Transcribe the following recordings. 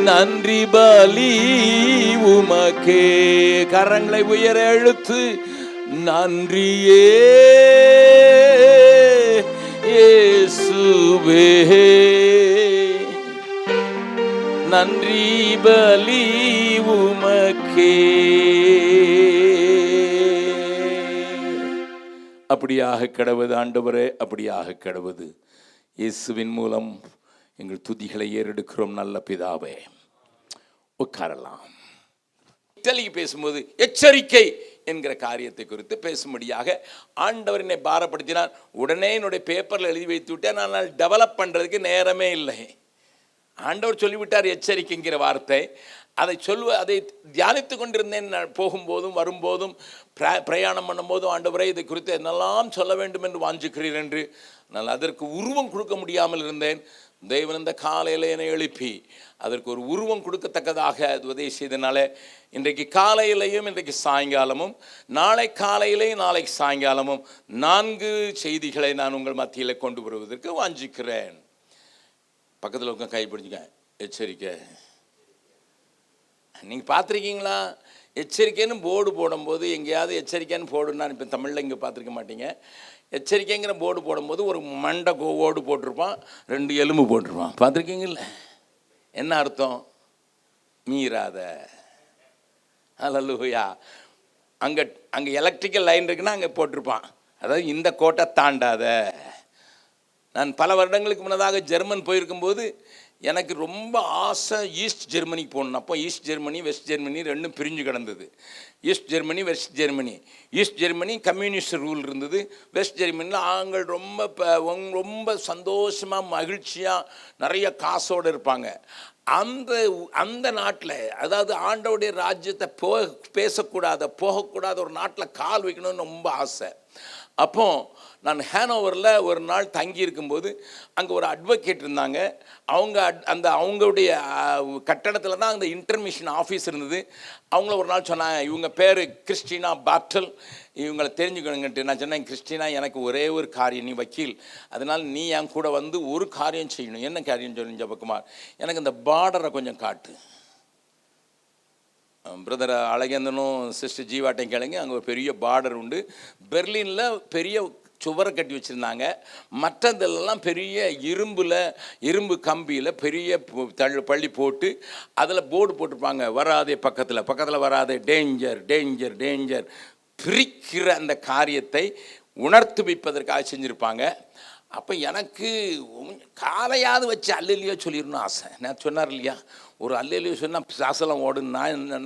நன்றி பலி உமக்கே. கரங்களை உயர எழுத்து நன்றியே இயேசுவே, நன்றி பலி உமக்கே. அப்படியாக கடவுது ஆண்டவரே, அப்படியாக கடவுது. இயேசுவின் மூலம் எங்கள் துதிகளை ஏறெடுக்கிறோம் நல்ல பிதாவே. உட்காரலாம். தெளிவு பேசும்போது எச்சரிக்கை என்கிற காரியத்தை குறித்து பேசும்படியாக ஆண்டவர் என்னை பாரப்படுத்தினார். உடனே என்னுடைய பேப்பரில் எழுதி வைத்து விட்டேன். நான் டெவலப் பண்ணுறதுக்கு நேரமே இல்லை. ஆண்டவர் சொல்லிவிட்டார் எச்சரிக்கைங்கிற வார்த்தை. அதை தியானித்து கொண்டிருந்தேன். போகும்போதும் வரும்போதும் பிரயாணம் பண்ணும்போதும் ஆண்டவரே இதை குறித்து என்னெல்லாம் சொல்ல வேண்டும் என்று வாஞ்சிக்கிறீர் என்று நான் அதற்கு உருவம் கொடுக்க முடியாமல் இருந்தேன். தேவன் இந்த காலையில் என்னை எழுப்பி அதற்கு ஒரு உருவம் கொடுக்கத்தக்கதாக உதவி செய்தனால இன்றைக்கு காலையிலையும் இன்றைக்கு சாயங்காலமும் நாளை காலையிலையும் நாளைக்கு சாயங்காலமும் 4 செய்திகளை நான் உங்கள் மத்தியில் கொண்டு வருவதற்கு வாஞ்சிக்கிறேன். பக்கத்தில் உட்காந்து கைப்பிடிச்சுக்க. எச்சரிக்கை. நீங்கள் பார்த்துருக்கீங்களா? எச்சரிக்கைன்னு போர்டு போடும்போது எங்கேயாவது எச்சரிக்கைன்னு போடுன்னா இப்போ தமிழில் இங்கே பார்த்துருக்க மாட்டீங்க. எச்சரிக்கைங்கிற போர்டு போடும்போது ஒரு மண்டை ஓடு போட்டிருப்பான், 2 எலும்பு போட்டிருப்பான். பார்த்துருக்கீங்கல்ல? என்ன அர்த்தம்? மீறாத. அல்லேலூயா. அங்கே எலக்ட்ரிக்கல் லைன் இருக்குன்னா அங்கே போட்டிருப்பான், அதாவது இந்த கோட்டை தாண்டாத. நான் பல வருடங்களுக்கு முன்னதாக ஜெர்மன் போயிருக்கும்போது எனக்கு ரொம்ப ஆசை ஈஸ்ட் ஜெர்மனிக்கு போகணும். அப்போ ஈஸ்ட் ஜெர்மனி வெஸ்ட் ஜெர்மனி ரெண்டும் பிரிஞ்சு கிடந்தது. East Germany West Germany. East Germany communist rule இருந்தது. வெஸ்ட் ஜெர்மனியில் ஆண்கள் ரொம்ப சந்தோஷமாக மகிழ்ச்சியாக நிறைய காசோடு இருப்பாங்க. அந்த நாட்டில், அதாவது ஆண்டவருடைய ராஜ்யத்தை போகக்கூடாத ஒரு நாட்டில் கால் வைக்கணும்னு ரொம்ப ஆசை. அப்போ நான் ஹேனோவரில் ஒரு நாள் தங்கி இருக்கும்போது அங்கே ஒரு அட்வொகேட் இருந்தாங்க. அவங்களுடைய கட்டடத்தில் தான் அந்த இன்டர்மிஷன் ஆஃபீஸ் இருந்தது. அவங்கள ஒரு நாள் சொன்னாங்க, இவங்க பேர் கிறிஸ்டினா பாட்டல், இவங்களை தெரிஞ்சுக்கணுங்கன்ட்டு. நான் சொன்னேன், கிறிஸ்டினா எனக்கு ஒரே ஒரு காரியம், நீ வக்கீல், அதனால் நீ என் கூட வந்து ஒரு காரியம் செய்யணும். என்ன காரியம் சொல்லணும் ஜெபக்குமார்? எனக்கு இந்த பார்டரை கொஞ்சம் காட்டு. பிரதர் அழகேந்தனும் சிஸ்டர் ஜீவாட்டையும் கேளுங்க. அங்கே ஒரு பெரிய பார்டர் உண்டு. பெர்லினில் பெரிய சுவரை கட்டி வச்சுருந்தாங்க. மற்றதெல்லாம் பெரிய இரும்பு கம்பியில் பெரிய பள்ளி போட்டு அதில் போர்டு போட்டிருப்பாங்க, வராதே பக்கத்தில் வராதே, டேஞ்சர் டேஞ்சர் டேஞ்சர். பிரிக்கிற அந்த காரியத்தை உணர்த்து வைப்பதற்காக செஞ்சுருப்பாங்க. அப்போ எனக்கு காலையாவது வச்சு அல்லையிலையோ சொல்லிடணும் ஆசை. நான் சொன்னார் இல்லையா, ஒரு அல்லையிலையோ சொன்னால் பிசாசெல்லாம் ஓடுன்னு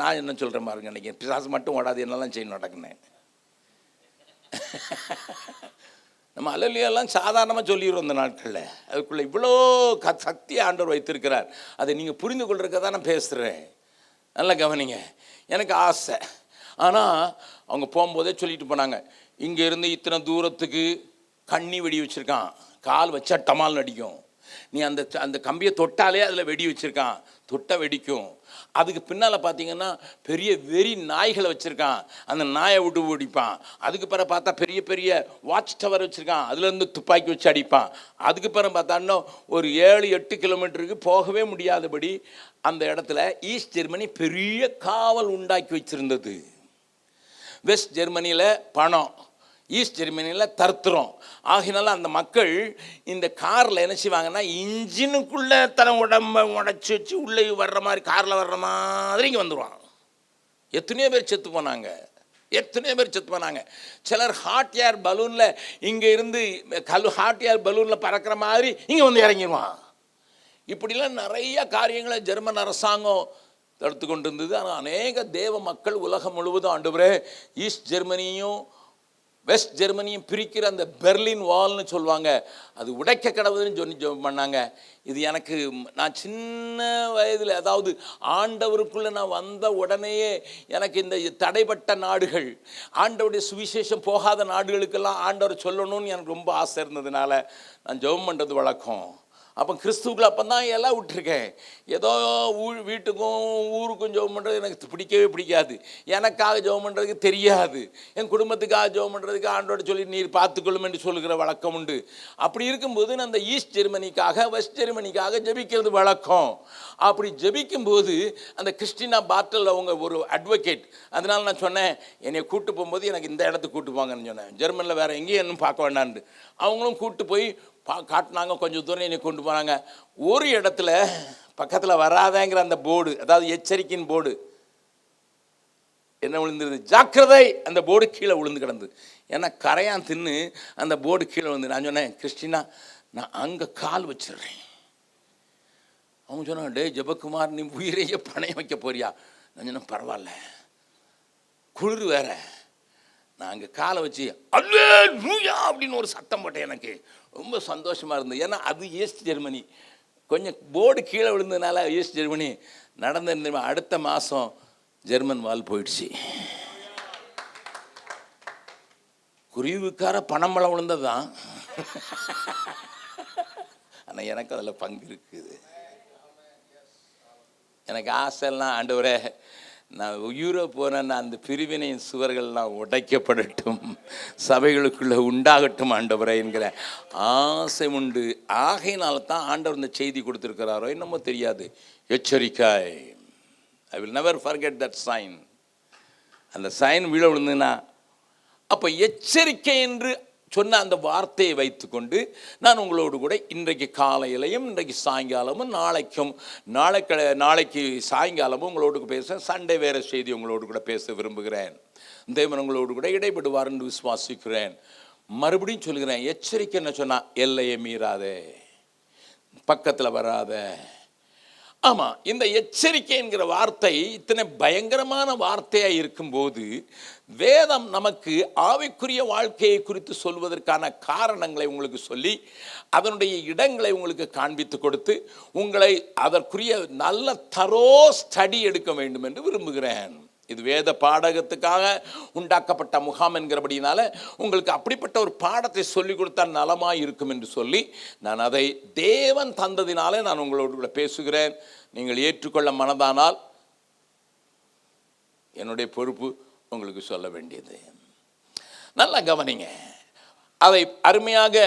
நான் என்ன சொல்கிறேன் பாருங்க. நினைக்கிறேன் பிசாசு மட்டும் ஓடாது, என்னெல்லாம் செய்யணும் நடக்குனேன். நம்ம அல்லையெல்லாம் சாதாரணமாக சொல்லிடுறோம் இந்த நாட்களில். அதுக்குள்ளே இவ்வளோ சக்தி ஆண்டவர் வைத்திருக்கிறார். அதை நீங்கள் புரிந்து கொள்றதுக்காக தான் நான் பேசுகிறேன். நல்லா கவனிங்க. எனக்கு ஆசை. ஆனால் அவங்க போகும்போதே சொல்லிட்டு போனாங்க, இங்கேருந்து இத்தனை தூரத்துக்கு கண்ணி வெடி வச்சுருக்கான், கால் வச்சா டமால் அடிக்கும். நீ அந்த கம்பியை தொட்டாலே அதில் வெடி வச்சுருக்கான், தொட்ட வெடிக்கும். அதுக்கு பின்னால் பார்த்தீங்கன்னா பெரிய வெறி நாய்களை வச்சுருக்கான், அந்த நாயை விட்டு ஓடிப்பான். அதுக்கு பிறகு பார்த்தா பெரிய பெரிய வாட்ச் டவர் வச்சுருக்கான், அதுலேருந்து துப்பாக்கி வச்சு அடிப்பான். அதுக்கு பிறகு பார்த்தான்னா ஒரு 7-8 கிலோமீட்டருக்கு போகவே முடியாதபடி அந்த இடத்துல ஈஸ்ட் ஜெர்மனி பெரிய காவல் உண்டாக்கி வச்சுருந்தது. வெஸ்ட் ஜெர்மனியில் பணம், ஈஸ்ட் ஜெர்மனியில் தருத்திரம். ஆகினால அந்த மக்கள் இந்த காரில் என்ன செய்வாங்கன்னா, இன்ஜினுக்குள்ளே தன உடம்பை உடச்சி வச்சு உள்ளே வர்ற மாதிரி, காரில் வர்ற மாதிரி இங்கே வந்துடுவான். எத்தனையோ பேர் செத்து போனாங்க. சிலர் ஹாட் ஏர் பலூனில் இங்கே இருந்து ஹாட் ஏர் பலூனில் பறக்கிற மாதிரி இங்கே வந்து இறங்கிடுவான். இப்படிலாம் நிறைய காரியங்களை ஜெர்மன் அரசாங்கம் தடுத்து கொண்டு இருந்தது. ஆனால் அநேக தேவ மக்கள் உலகம் முழுவதும் ஆண்டவரே ஈஸ்ட் ஜெர்மனியும் வெஸ்ட் ஜெர்மனியும் பிரிக்கிற அந்த பெர்லின் வால்னு சொல்லுவாங்க, அது உடைக்க கடவுதுன்னு சொல்லி ஜெபம் பண்ணாங்க. இது எனக்கு, நான் சின்ன வயதில், அதாவது ஆண்டவருக்குள்ளே நான் வந்த உடனேயே எனக்கு இந்த தடைப்பட்ட நாடுகள், ஆண்டவருடைய சுவிசேஷம் போகாத நாடுகளுக்கெல்லாம் ஆண்டவர் சொல்லணும்னு எனக்கு ரொம்ப ஆசை இருந்ததுனால நான் ஜெபம் பண்ணுறது வழக்கம். அப்போ கிறிஸ்துவுக்குள்ள அப்போ தான் எல்லாம் விட்டுருக்கேன். ஏதோ வீட்டுக்கும் ஊருக்கும் ஜெபம் பண்ணுறது எனக்கு பிடிக்கவே பிடிக்காது. எனக்காக ஜெபம் பண்ணுறதுக்கு தெரியாது. என் குடும்பத்துக்காக ஜெபம் பண்ணுறதுக்கு ஆண்டோட சொல்லி நீர் பார்த்துக்கொள்ளும் என்று சொல்லுகிற வழக்கம் உண்டு. அப்படி இருக்கும்போது நான் அந்த ஈஸ்ட் ஜெர்மனிக்காக வெஸ்ட் ஜெர்மனிக்காக ஜெபிக்கிறது வழக்கம். அப்படி ஜெபிக்கும்போது அந்த கிறிஸ்டினா பாட்டல் அவங்க ஒரு அட்வொகேட், அதனால நான் சொன்னேன் என்னை கூட்டு போகும்போது எனக்கு இந்த இடத்துக்கு கூட்டு போங்கன்னு சொன்னேன். ஜெர்மனியில் வேறு எங்கேயும் இன்னும் பார்க்க வேண்டான்னு அவங்களும் கூப்பிட்டு போய் காட்டினாங்க. கொஞ்சம் தூரம் என்னை கொண்டு போனாங்க. ஒரு இடத்துல பக்கத்தில் வராதேங்கிற அந்த போர்டு, அதாவது எச்சரிக்கையின் போர்டு என்ன விழுந்துருது, ஜாக்கிரதை, அந்த போர்டு கீழே விழுந்து கிடந்து. ஏன்னா கரையான் தின்னு அந்த போர்டு கீழே விழுந்து. நான் சொன்னேன் கிறிஸ்டினா நான் அங்கே கால் வச்சிடுறேன். அவங்க சொன்னாங்க டே ஜெபக்குமார் நீ உயிரையே பணைய வைக்க போறியா? நான் சொன்னேன் பரவாயில்ல, குளிர் வேற, நான் அங்கே காலை வச்சு அல்லேலூயா அப்படின்னு ஒரு சத்தம் போட்டேன். எனக்கு ரொம்ப சந்தோஷமாக இருந்தது. ஏன்னா அது ஈஸ்ட் ஜெர்மனி. கொஞ்சம் போர்டு கீழே விழுந்ததுனால ஈஸ்ட் ஜெர்மனி நடந்த அடுத்த மாதம் ஜெர்மன் வால் போயிடுச்சு. குருவிக்கார பணம்பழம் விழுந்தது தான். ஆனால் எனக்கு அதில் பங்கு இருக்குது. எனக்கு ஆசைலாம் ஆண்டவரே நான் யூரோப் போனேன்னா அந்த பிரிவினையின் சுவர்கள்லாம் உடைக்கப்படட்டும், சபைகளுக்குள்ளே உண்டாகட்டும் ஆண்டவரே என்கிற ஆசை உண்டு. ஆகையினால தான் ஆண்டவர் இந்த செய்தி கொடுத்துருக்கிறாரோ என்னமோ தெரியாது, எச்சரிக்கை. I will never forget that sign. அந்த சைன் வீழ விழுந்துன்னா அப்போ எச்சரிக்கை என்று சொன்ன அந்த வார்த்தையை வைத்துக்கொண்டு நான் உங்களோடு கூட இன்றைக்கு காலையிலையும் இன்றைக்கு சாயங்காலமும் நாளைக்கு சாயங்காலமும் உங்களோடு பேச, சண்டே வேறு செய்தி உங்களோடு கூட பேச விரும்புகிறேன். தேவன் உங்களோடு கூட இடைப்படுவார் என்று விசுவாசிக்கிறேன். மறுபடியும் சொல்கிறேன், எச்சரிக்கை என்ன சொன்னால் எல்லையை மீறாதே, பக்கத்தில் வராத. ஆமாம், இந்த எச்சரிக்கை என்கிற வார்த்தை இத்தனை பயங்கரமான வார்த்தையாக இருக்கும்போது வேதம் நமக்கு ஆவிக்குரிய வாழ்க்கையை குறித்து சொல்வதற்கான காரணங்களை உங்களுக்கு சொல்லி அதனுடைய இடங்களை உங்களுக்கு காண்பித்து கொடுத்து உங்களை அதற்குரிய நல்ல தரோ ஸ்டடி எடுக்க வேண்டும் என்று விரும்புகிறேன். இது வேத பாடகத்துக்காக உண்டாக்கப்பட்ட முகாம் என்கிறபடினால உங்களுக்கு அப்படிப்பட்ட ஒரு பாடத்தை சொல்லிக் கொடுத்தால் நலமாக இருக்கும் என்று சொல்லி நான் அதை தேவன் தந்ததினாலே நான் உங்களோடு கூட பேசுகிறேன். நீங்கள் ஏற்றுக்கொள்ள மனதானால் என்னுடைய பொறுப்பு உங்களுக்கு சொல்ல வேண்டியது. நல்லா கவனிங்க. அதை அருமையாக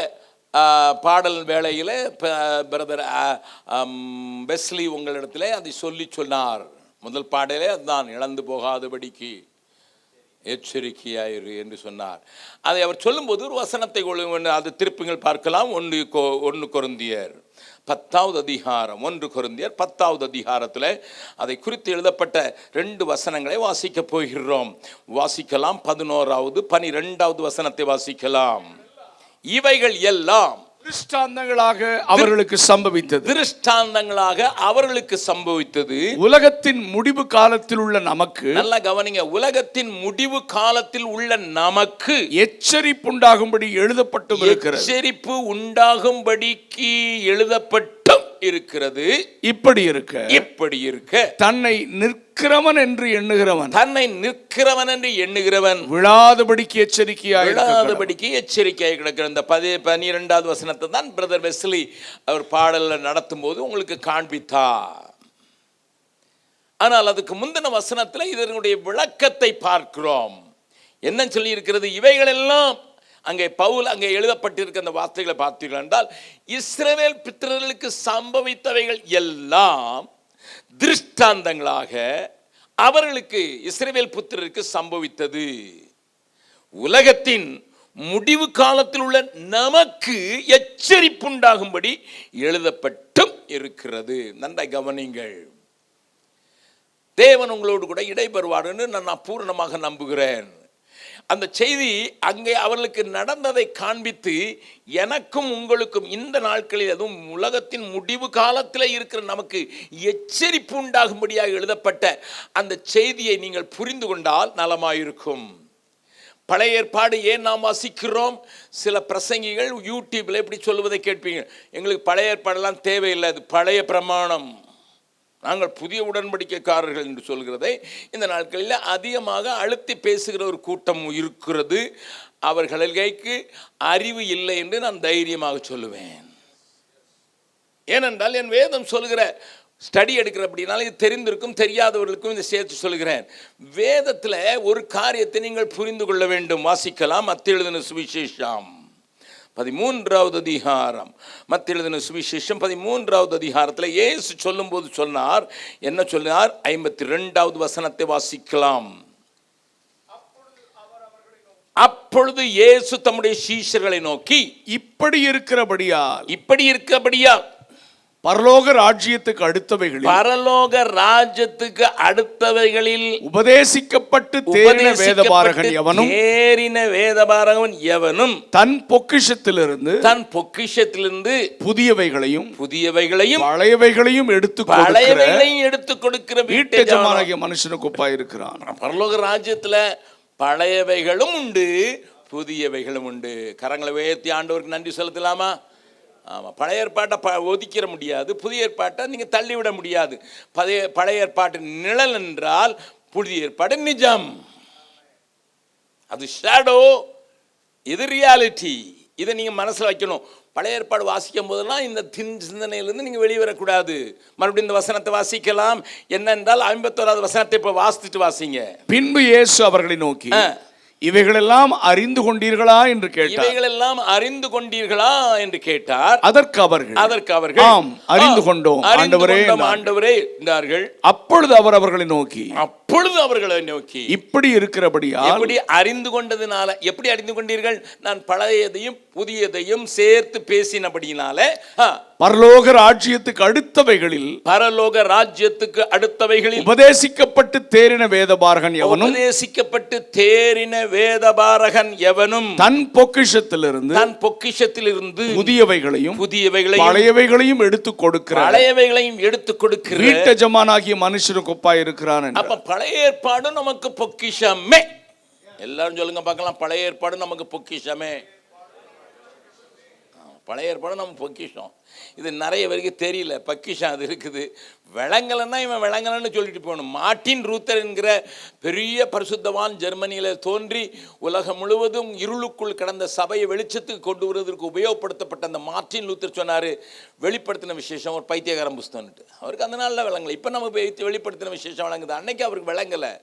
பாடல் வேளையில் பிரதர் வெஸ்லி உங்களிடத்தில் அதை சொன்னார். முதல் பாடலே அதுதான், இழந்து போகாதபடிக்கு எச்சரிக்கையாயிரு என்று சொன்னார். அதை அவர் சொல்லும்போது ஒரு வசனத்தை அது திருப்புங்கள் பார்க்கலாம். 1 கொரிந்தியர் 10வது அதிகாரம், 1 கொரிந்தியர் 10வது அதிகாரத்தில் அதை குறித்து எழுதப்பட்ட 2 வசனங்களை வாசிக்க போகிறோம். வாசிக்கலாம். 11வது 12வது வசனத்தை வாசிக்கலாம். இவைகள் எல்லாம் திருஷ்டாந்தங்களாக அவர்களுக்கு சம்பவித்தது உலகத்தின் முடிவு காலத்தில் உள்ள நமக்கு. நல்லா கவனிங்க. உலகத்தின் முடிவு காலத்தில் உள்ள நமக்கு எச்சரிப்பு உண்டாகும்படி எழுதப்பட்டும் இருக்கிறது. எச்சரிப்பு உண்டாகும்படிக்கு எழுதப்பட்டும் இருக்கிறது. இப்படி இருக்க தன்னை நிற்கிறவன் என்று எண்ணுகிறவன் விழாதபடிக்கு எச்சரிக்கையாய் கிடக்கிற இந்த 12வது வசனத்தை தான் பிரதர் வெஸ்லி அவர் பாடல்ல நடத்தும் போது உங்களுக்கு காண்பித்தார். ஆனால் அதுக்கு முந்தின வசனத்தில் இதனுடைய விளக்கத்தை பார்க்கிறோம். என்ன சொல்லி இருக்கிறது? இவைகள் எல்லாம் அங்கே பவுல் அங்கே எழுதப்பட்டிருக்க அந்த வார்த்தைகளை பார்த்தீர்கள் என்றால் இஸ்ரவேல் பித்திரர்களுக்கு சம்பவித்தவைகள் எல்லாம் திருஷ்டாந்தங்களாக அவர்களுக்கு, இஸ்ரவேல் புத்திரருக்கு சம்பவித்தது. உலகத்தின் முடிவு காலத்தில் உள்ள நமக்கு எச்சரிப்புண்டாகும்படி எழுதப்பட்டும் இருக்கிறது. நன்றாய் கவனிங்கள். தேவன் உங்களோடு கூட இடைபெறுவார் என்று நான் பூரணமாக நம்புகிறேன். அந்த செய்தி அங்கே அவர்களுக்கு நடந்ததை காண்பித்து எனக்கும் உங்களுக்கும் இந்த நாட்களில், அதுவும் உலகத்தின் முடிவு காலத்தில் இருக்கிற நமக்கு எச்சரிப்பு உண்டாகும்படியாக எழுதப்பட்ட அந்த செய்தியை நீங்கள் புரிந்து கொண்டால் நலமாயிருக்கும். பழைய ஏற்பாடு ஏன் நாம் வாசிக்கிறோம்? சில பிரசங்கிகள் யூடியூப்ல எப்படி சொல்லுவதை கேட்பீங்க. எங்களுக்கு பழைய ஏற்பாடெல்லாம் தேவையில்லை, அது பழைய பிரமாணம், நாங்கள் புதிய உடன்படிக்கைக்காரர்கள் என்று சொல்கிறதை இந்த நாட்களில் அதிகமாக அழுத்தி பேசுகிற ஒரு கூட்டம் இருக்கிறது. அவர்களுக்கு அறிவு இல்லை என்று நான் தைரியமாக சொல்லுவேன். ஏனென்றால் என் வேதம் சொல்லுகிற ஸ்டடி எடுக்கிற அப்படின்னால இது தெரிந்திருக்கும், தெரியாதவர்களுக்கும் இதை சேர்த்து சொல்கிறேன். வேதத்தில் ஒரு காரியத்தை நீங்கள் புரிந்து கொள்ள வேண்டும். வாசிக்கலாம். மத்தேயு எழுதின சுவிசேஷம் 13வது அதிகாரம். மத்தேயு எழுதின சுவிசேஷம் 13வது அதிகாரத்தில் இயேசு சொல்லும்போது சொன்னார், என்ன சொன்னார்? 52வது வசனத்தை வாசிக்கலாம். அப்பொழுது இயேசு தம்முடைய சீஷர்களை நோக்கி, இப்படி இருக்கிறபடியால் பரலோக ராஜ்யத்துக்கு அடுத்தவைகளில் உபதேசிக்கப்பட்டு தேறின வேதபாரகன் எவனும் தன் பொக்கிஷத்திலிருந்து புதியவைகளையும் பழையவைகளையும் எடுத்து கொடுக்கிற வீட்டெஜமானாகிய மனுஷனுக்கு ஒப்பாயிருக்கிறான். பரலோக ராஜ்யத்துல பழையவைகளும் உண்டு, புதியவைகளும் உண்டு. கரங்களை உயர்த்தி ஆண்டவருக்கு நன்றி செலுத்தலாமா? ஆமாம். பழைய ஏற்பாட்டை ஒதுக்கிற முடியாது, புதிய ஏற்பாட்டை நீங்கள் தள்ளிவிட முடியாது. பழைய ஏற்பாட்டு நிழல் என்றால் புதிய ஏற்பாடு நிஜம். அது ஷேடோ, இது ரியாலிட்டி. இதை நீங்கள் மனசில் வைக்கணும். பழைய ஏற்பாடு வாசிக்கும் போதெல்லாம் இந்த சிந்தனையிலிருந்து நீங்கள் வெளியே வரக்கூடாது. மறுபடியும் இந்த வசனத்தை வாசிக்கலாம். என்னென்றால் 51வது வசனத்தை இப்போ வாசித்துட்டு வாசிங்க. பின்பு இயேசு அவர்களை நோக்கி, இவைகளெல்லாம் அறிந்து கொண்டீர்களா என்று கேட்டார். அதற்கு அவர்கள் ஆம், அறிந்து கொண்டோம் ஆண்டவரே என்றார்கள். அப்பொழுது அவர் அவர்களை நோக்கி இப்படி இருக்கிறபடியால், எப்படி அறிந்து கொண்டதுனால, எப்படி அறிந்து கொண்டீர்கள்? நான் பழையதையும் புதியதையும் சேர்த்து பேசினபடியினால பரலோக ராஜ்யத்துக்கு அடுத்தவைகளில் உபதேசிக்கப்பட்டு தேறின வேதபாரகன் எவனும் தன் பொக்கிஷத்திலிருந்து புதியவைகளையும் பழையவைகளையும் எடுத்து கொடுக்கிற வீட்டெஜமானாகிய மனுஷனுக்கு ஒப்பாயிருக்கிறான். அப்ப பழைய ஏற்பாடு நமக்கு பொக்கிஷமே. எல்லாரும் சொல்லுங்க பார்க்கலாம். பழைய ஏற்பாடு நமக்கு பொக்கிஷமே. பழைய ஏற்பாடு நம்ம பொக்கிஷம். இது நிறைய பேருக்கு தெரியல. பொக்கிஷம் அது இருக்குது. விளங்கலைன்னா இவன் விளங்கலன்னு சொல்லிட்டு போகணும். மார்ட்டின் லூத்தர் என்கிற பெரிய பரிசுத்தவான் ஜெர்மனியில் தோன்றி உலகம் முழுவதும் இருளுக்குள் கடந்த சபையை வெளிச்சத்துக்கு கொண்டு வருவதற்கு உபயோகப்படுத்தப்பட்ட அந்த மார்ட்டின் லூத்தர் சொன்னார், வெளிப்படுத்தின விசேஷம் ஒரு பைத்தியகாரம் புஸ்தகம்ட்டு. அவருக்கு அந்த நாளில் விளங்கலை. இப்போ நம்ம வெளிப்படுத்தின விசேஷம் விளங்குது. அன்னைக்கு அவருக்கு விளங்கலை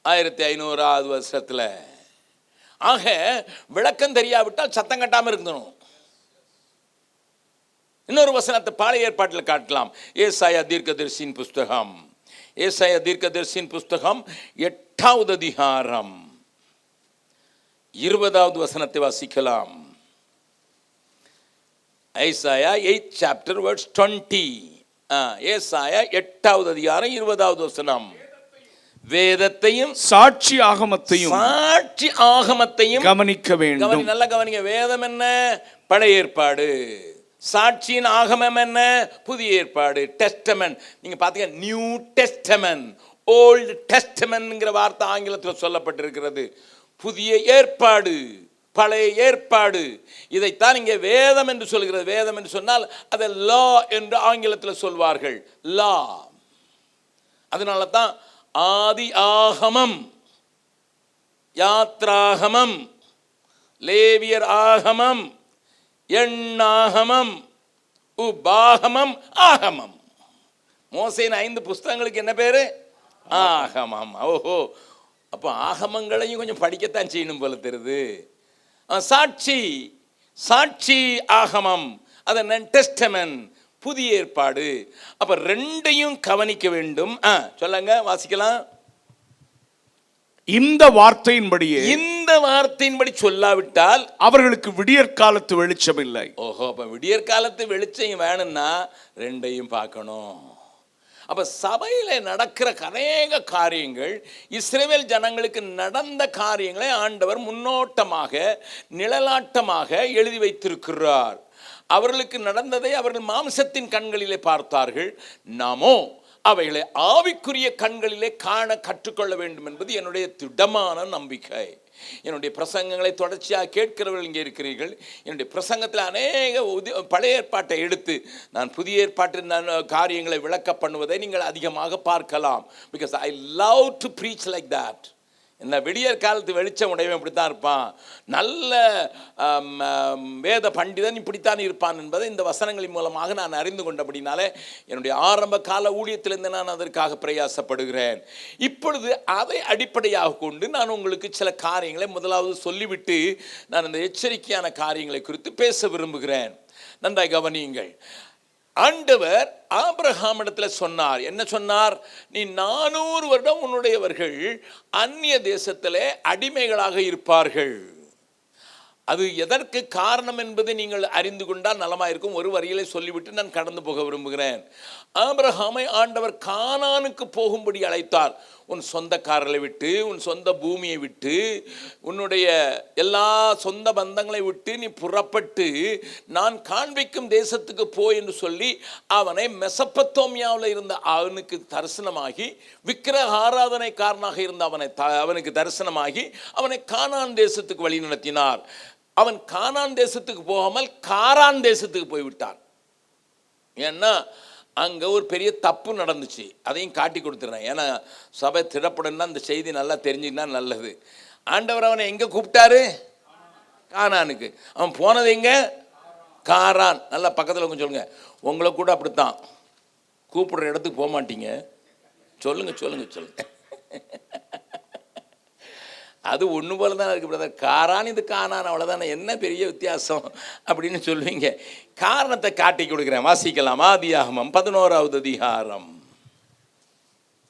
1500வது வருஷத்தில். ஆக விளக்கம் தெரியாவிட்டால் சத்தம் கட்டாமல் இருக்கணும். இன்னொரு வசனத்தை பழைய ஏற்பாட்டில் காட்டலாம். ஏசாயா தீர்க்கதரிசியின் புஸ்தகம் 8வது அதிகாரம் 20வது வசனத்தை வாசிக்கலாம். ஏசாயா 8 chapter verse 20. ஏசாயா 8வது அதிகாரம் 20வது வசனம். வேதத்தையும் சாட்சி ஆகமத்தையும் கவனிக்க வேண்டும். நல்லா கவனிங்க. வேதம் என்ன? பழைய ஏற்பாடு. சாட்சியின் ஆகமம் என்ன? புதிய ஏற்பாடு, டெஸ்டமென்ட். நீங்க பாத்தீங்க, நியூ டெஸ்டமென்ட், ஓல்டு டெஸ்டமென்ட்ங்கிற வார்த்தை ஆங்கிலத்தில் சொல்லப்பட்டிருக்கிறது. புதிய ஏற்பாடு, பழைய ஏற்பாடு. இதைத்தான் இங்கே வேதம் என்று சொல்கிறது. வேதம் என்று சொன்னால் அதை லா என்று ஆங்கிலத்தில் சொல்வார்கள். லா. அதனால தான் ஆதி ஆகமம், யாத்ராகமம், லேவியர் ஆகமம், எண்ணாகமம், உபாகமம், ஆகமம். மோசேயின் 5 புஸ்தகங்களுக்கு என்ன பேரு? ஆகமம். ஓஹோ, அப்போ ஆகமங்களையும் கொஞ்சம் படிக்கத்தான் செய்யணும் போல தெரியுது. சாட்சி ஆகமம், அது டெஸ்டமென்ட், புதிய ஏற்பாடு. அப்ப ரெண்டையும் கவனிக்க வேண்டும். சொல்லுங்க, வாசிக்கலாம். இந்த வார்த்தையின்படி சொல்லாவிட்டால் அவர்களுக்கு விடியற் காலத்து வெளிச்சம் இல்லை. ஓஹோ, அப்ப விடியற் காலத்து வெளிச்சம் வேணும்னா ரெண்டையும் பார்க்கணும். அப்ப சபையில நடக்கிற அநேக காரியங்கள், இஸ்ரவேல் ஜனங்களுக்கு நடந்த காரியங்களை ஆண்டவர் முன்னோட்டமாக, நிழலாட்டமாக எழுதி வைத்திருக்கிறார். அவர்களுக்கு நடந்ததை அவர்கள் மாம்சத்தின் கண்களிலே பார்த்தார்கள். நாமோ அவைகளை ஆவிக்குரிய கண்களிலே காண கற்றுக்கொள்ள வேண்டும் என்பது என்னுடைய திடமான நம்பிக்கை. என்னுடைய பிரசங்கங்களை தொடர்ச்சியாக கேட்கிறவர்கள் இங்கே இருக்கிறீர்கள். என்னுடைய பிரசங்கத்தில் அநேக பழைய ஏற்பாட்டை எடுத்து நான் புதிய ஏற்பாட்டின் காரியங்களை விளக்க பண்ணுவதை நீங்கள் அதிகமாக பார்க்கலாம். Because I love to preach like that. இந்த விடியற் காலத்து வெளிச்சம் உடையவன் இப்படித்தான் இருப்பான், நல்ல வேத பண்டிதன் இப்படித்தான் இருப்பான் என்பதை இந்த வசனங்களின் மூலமாக நான் அறிந்து கொண்டபடினாலே என்னுடைய ஆரம்ப கால ஊழியத்திலிருந்து நான் அதற்காக பிரயாசப்படுகிறேன். இப்பொழுது அதை அடிப்படையாக கொண்டு நான் உங்களுக்கு சில காரியங்களை முதலாவது சொல்லிவிட்டு நான் இந்த எச்சரிக்கையான காரியங்களை குறித்து பேச விரும்புகிறேன். நன்றாய் கவனியுங்கள். ஆண்டவர் ஆபிரகாமிடத்தில் சொன்னார். என்ன சொன்னார்? நீ 400 வருடம் உன்னுடையவர்கள் அந்நிய தேசத்திலே அடிமைகளாக இருப்பார்கள். அது எதற்கு காரணம் என்பதை நீங்கள் அறிந்து கொண்டால் நலமாயிருக்கும். ஒரு வரியிலே சொல்லிவிட்டு நான் கடந்து போக விரும்புகிறேன். ஆபிரகாமை ஆண்டவர் கானானுக்கு போகும்படி அழைத்தார். உன் சொந்தக்காரர்களை விட்டு, உன் சொந்த பூமியை விட்டு, உன்னுடைய எல்லா சொந்த பந்தங்களை விட்டு நீ புறப்பட்டு நான் காண்பிக்கும் தேசத்துக்கு போ என்று சொல்லி அவனை மெசொப்பொத்தேமியாவில் இருந்த அவனுக்கு தரிசனமாகி, விக்கிரக ஆராதனைக்காரனாக இருந்த அவனுக்கு தரிசனமாகி அவனை கானான் தேசத்துக்கு வழி நடத்தினார். அவன் கானான் தேசத்துக்கு போகாமல் காரான் தேசத்துக்கு போய்விட்டான். ஏன்னா அங்கே ஒரு பெரிய தப்பு நடந்துச்சு. அதையும் காட்டி கொடுத்துட்றேன். ஏன்னா சபை திடப்படணும்னா அந்த செய்தி நல்லா தெரிஞ்சுக்கினா நல்லது. ஆண்டவர் அவனை எங்கே கூப்பிட்டாரு? கானானுக்கு. அவன் போனது எங்கே? காரான். நல்லா பக்கத்தில் கொஞ்சம் சொல்லுங்க. உங்களை கூட அப்படித்தான் கூப்பிடுற இடத்துக்கு போக மாட்டீங்க. சொல்லுங்க சொல்லுங்க சொல்லுங்க. அது ஒன்று போல தான் இருக்குது பிரதர். காரான் இது கானான், அவ்வளோதானே, என்ன பெரிய வித்தியாசம் அப்படின்னு சொல்லுவீங்க. காரணத்தை காட்டி கொடுக்குறேன். வாசிக்கலாம். ஆதியாகமம் 11வது அதிகாரம்.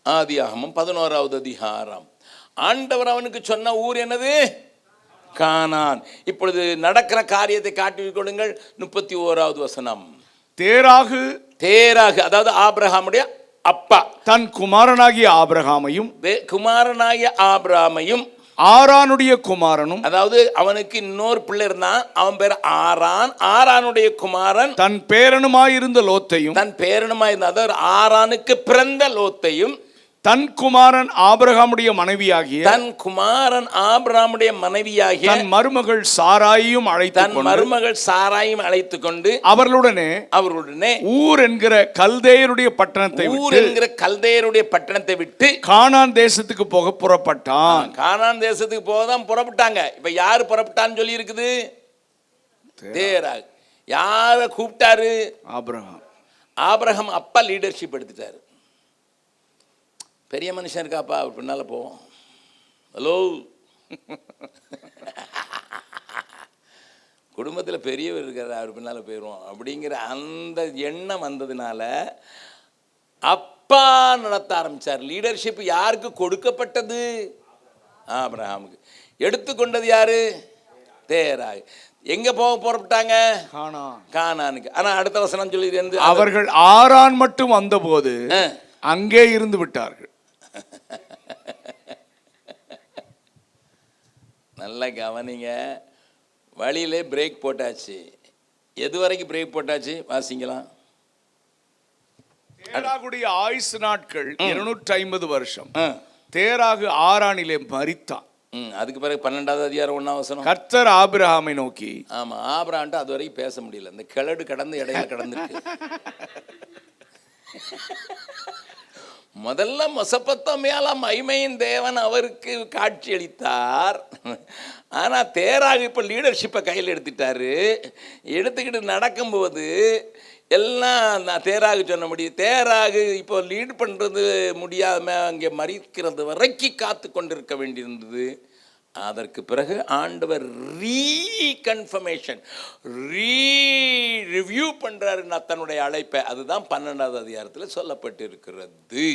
ஆதியாகமம் 11வது அதிகாரம். ஆண்டவர் அவனுக்கு சொன்ன ஊர் என்னது? கானான். இப்பொழுது நடக்கிற காரியத்தை காட்டி கொடுங்கள். 31வது வசனம். தேராகு அதாவது ஆபிரகாமுடைய அப்பா தன் குமாரனாகிய ஆபிரகாமையும் ஆரானுடைய குமாரனும், அதாவது அவனுக்கு இன்னொரு பிள்ளை இருந்தான், அவன் பேர் ஆரான். ஆரானுடைய குமாரன் தன் பேரனுமாயிருந்த லோத்தையும், அதாவது ஆரானுக்கு பிறந்த லோத்தையும், தன் குமாரன் ஆபிரகாமுடைய மனைவியாகிய தன் மருமகள் சாராயையும் அழைத்துக் கொண்டு அவர்களுடனே ஊர் என்கிற கல்தேயருடைய பட்டணத்தை விட்டு கானான் தேசத்துக்கு போக புறப்பட்டான். கானான் தேசத்துக்கு போக தான் புறப்பட்டாங்க. இப்ப யாரு புறப்பட்டான்னு சொல்லி இருக்குது? தேராகு. யார கூப்பிட்டாரு? ஆபிரகாம் அப்பா லீடர்ஷிப் எடுத்துட்டாரு. பெரிய மனுஷன் இருக்காப்பா, அவர் பின்னால் போவோம். ஹலோ, குடும்பத்தில் பெரியவர் இருக்கார், அவர் பின்னால் போயிடுவோம் அப்படிங்கிற அந்த எண்ணம் வந்ததுனால அப்பா நடத்த ஆரம்பித்தார். லீடர்ஷிப் யாருக்கு கொடுக்கப்பட்டது? ஆபிரகாமுக்கு. எடுத்துக்கொண்டது யாரு? தேராகு. எங்க போக புறப்பட்டாங்க? கானானுக்கு. ஆனா அடுத்த வசனம் சொல்லி, அவர்கள் ஆரான் மட்டும் வந்தபோது அங்கே இருந்து விட்டார்கள். நல்லா கவனிங்க. வழியிலே பிரேக் போட்டாச்சு. எது வரைக்கும் பிரேக் போட்டாச்சு? வாசிக்கலாம். தேராகுடைய ஆயுசு நாட்கள் 250 வருஷம். தேராகு ஆரானிலே மரித்தான். அதுக்கு பிறகு 12வது அதிகாரம் 1ஆம் வசனம். கர்த்தர் ஆபிரகாமை நோக்கி. ஆமா, ஆபிரகாம்ட்ட அது வரைக்கும் பேச முடியல. இந்த கிழடு கடந்து இடையில கடந்துருக்கு. முதல்ல மெசொப்பொத்தேமியால மகிமையின் தேவன் அவருக்கு காட்சி அளித்தார். ஆனால் தேராகு இப்போ லீடர்ஷிப்பை கையில் எடுத்துட்டாரு. எடுத்துக்கிட்டு நடக்கும்போது எல்லாம் நான் தேராகு சொன்ன முடியும். தேராகு இப்போ லீட் பண்ணுறது முடியாமல் அங்கே மறிக்கிறது வரைக்கும் காத்து கொண்டிருக்க வேண்டியிருந்தது. அதற்கு பிறகு ஆண்டவர் ரீகன்ஃபர்மேஷன் ரிவ்யூ பண்றாரு தன்னுடைய அழைப்பை. அதுதான் 12வது அதிகாரத்தில் சொல்லப்பட்டு இருக்கிறது.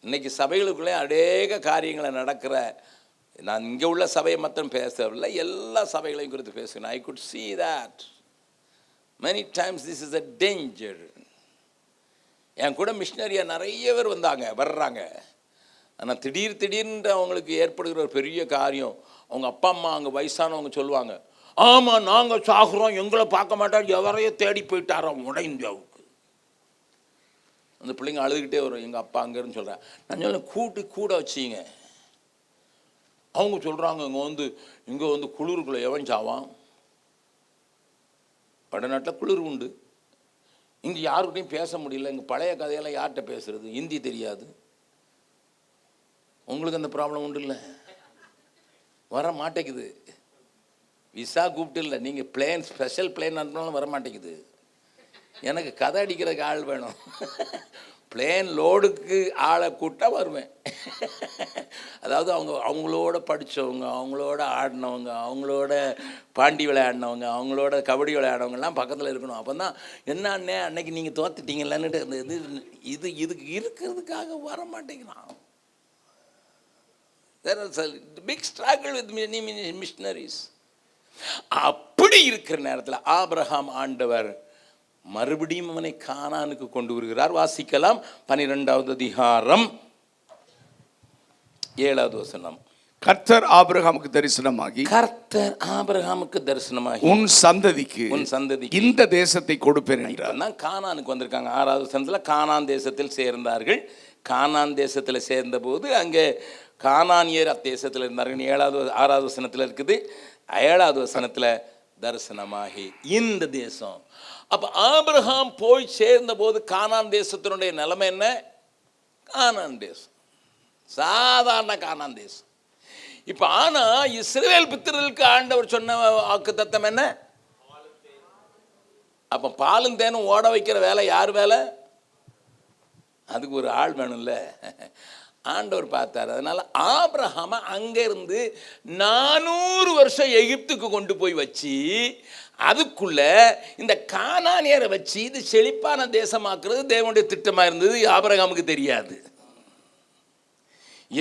இன்னைக்கு சபைகளுக்குள்ளே அநேக காரியங்களை நடக்கிற, நான் இங்கே உள்ள சபையை மட்டும் பேசவில்லை, எல்லா சபைகளையும் குறித்து பேசுகிறேன். I could see that many times this is a danger. என் கூட மிஷினரியா நிறைய பேர் வர்றாங்க. ஆனால் திடீர்னு அவங்களுக்கு ஏற்படுகிற ஒரு பெரிய காரியம், அவங்க அப்பா அம்மா அங்கே வயசானவங்க சொல்லுவாங்க, ஆமாம் நாங்கள் சாகுறோம், எங்களை பார்க்க மாட்டார், எவரையோ தேடி போயிட்டாரோம் வட இந்தியாவுக்கு. அந்த பிள்ளைங்க அழுதுகிட்டே வரும், எங்கள் அப்பா அங்கேருந்து சொல்கிறேன். நான் சொல்ல கூட வச்சிங்க. அவங்க சொல்கிறாங்க, இங்கே வந்து குளிருக்குள்ளே எவன் சாவான்? வடநாட்டில் குளிர் உண்டு. இங்கே யாருக்கிட்டையும் பேச முடியல. இங்கே பழைய கதையெல்லாம் யார்கிட்ட பேசுறது? ஹிந்தி தெரியாது. உங்களுக்கு அந்த ப்ராப்ளம் உண்டு இல்லை, வர மாட்டேங்குது. விசா கூப்பிட்டு இல்லை, நீங்கள் பிளேன் ஸ்பெஷல் பிளேன் அனுப்பினாலும் வர மாட்டேங்குது. எனக்கு கதை அடிக்கிறதுக்கு ஆள் வேணும். பிளேன் லோடுக்கு ஆளை கூட்டா வருவேன். அதாவது அவங்களோட படித்தவங்க, அவங்களோட ஆடினவங்க, அவங்களோட பாண்டி விளையாடினவங்க, அவங்களோட கபடி விளையாடினவங்கலாம் பக்கத்தில் இருக்கணும். அப்போ தான் என்ன அண்ணே அன்னைக்கு நீங்கள் தோத்துட்டீங்களான்னுட்டு அந்த இதுக்கு இருக்கிறதுக்காக வர மாட்டேங்கிறான். There is a big struggle with many missionaries. அப்படி இருக்கிற நேரத்தில் ஆபிரகாம் ஆண்டவர் மறுபடியும் அவனை கானானுக்கு கொண்டு வருகிறார். வாசிக்கலாம் 12வது அதிகாரம் 7வது வசனம். கர்த்தர் ஆபிரகாமுக்கு தரிசனமாகி உன் சந்ததிக்கு இந்த தேசத்தை கொடுப்பேன் என்றார். கானானுக்கு வந்திருக்காங்க. 6வது வசனத்தில் கானான் தேசத்தில் சேர்ந்தார்கள். கானான் தேசத்தில் சேர்ந்த போது அங்கே கானானியர் அத்தேசத்தில் இருந்தார்கள். 6வது வசனத்தில் இருக்குது. 7வது வசனத்தில் தரிசனமாகி இந்த தேசம். அப்போ ஆபிரகாம் போய் சேர்ந்த போது கானான் தேசத்தினுடைய நிலைமை என்ன? கானான் தேசம், சாதாரண கானான் தேசம். இப்போ ஆனால் இஸ்ரவேல் பித்திரர்களுக்கு ஆண்டவர் சொன்ன வாக்குத்தத்தம் என்ன? அப்போ பாலும் தேனும் ஓட வைக்கிற வேலை யார் வேலை? அதுக்கு ஒரு ஆள் வேணும்ல. ஆண்டவர் பார்த்தார். அதனால ஆபிரகாம அங்கிருந்து 400 வருஷம் எகிப்துக்கு கொண்டு போய் வச்சு அதுக்குள்ள இந்த கானானியரை வச்சு இது செழிப்பான தேசமாக்குறது தேவனுடைய திட்டமாக இருந்தது. ஆபிரகாமுக்கு தெரியாது.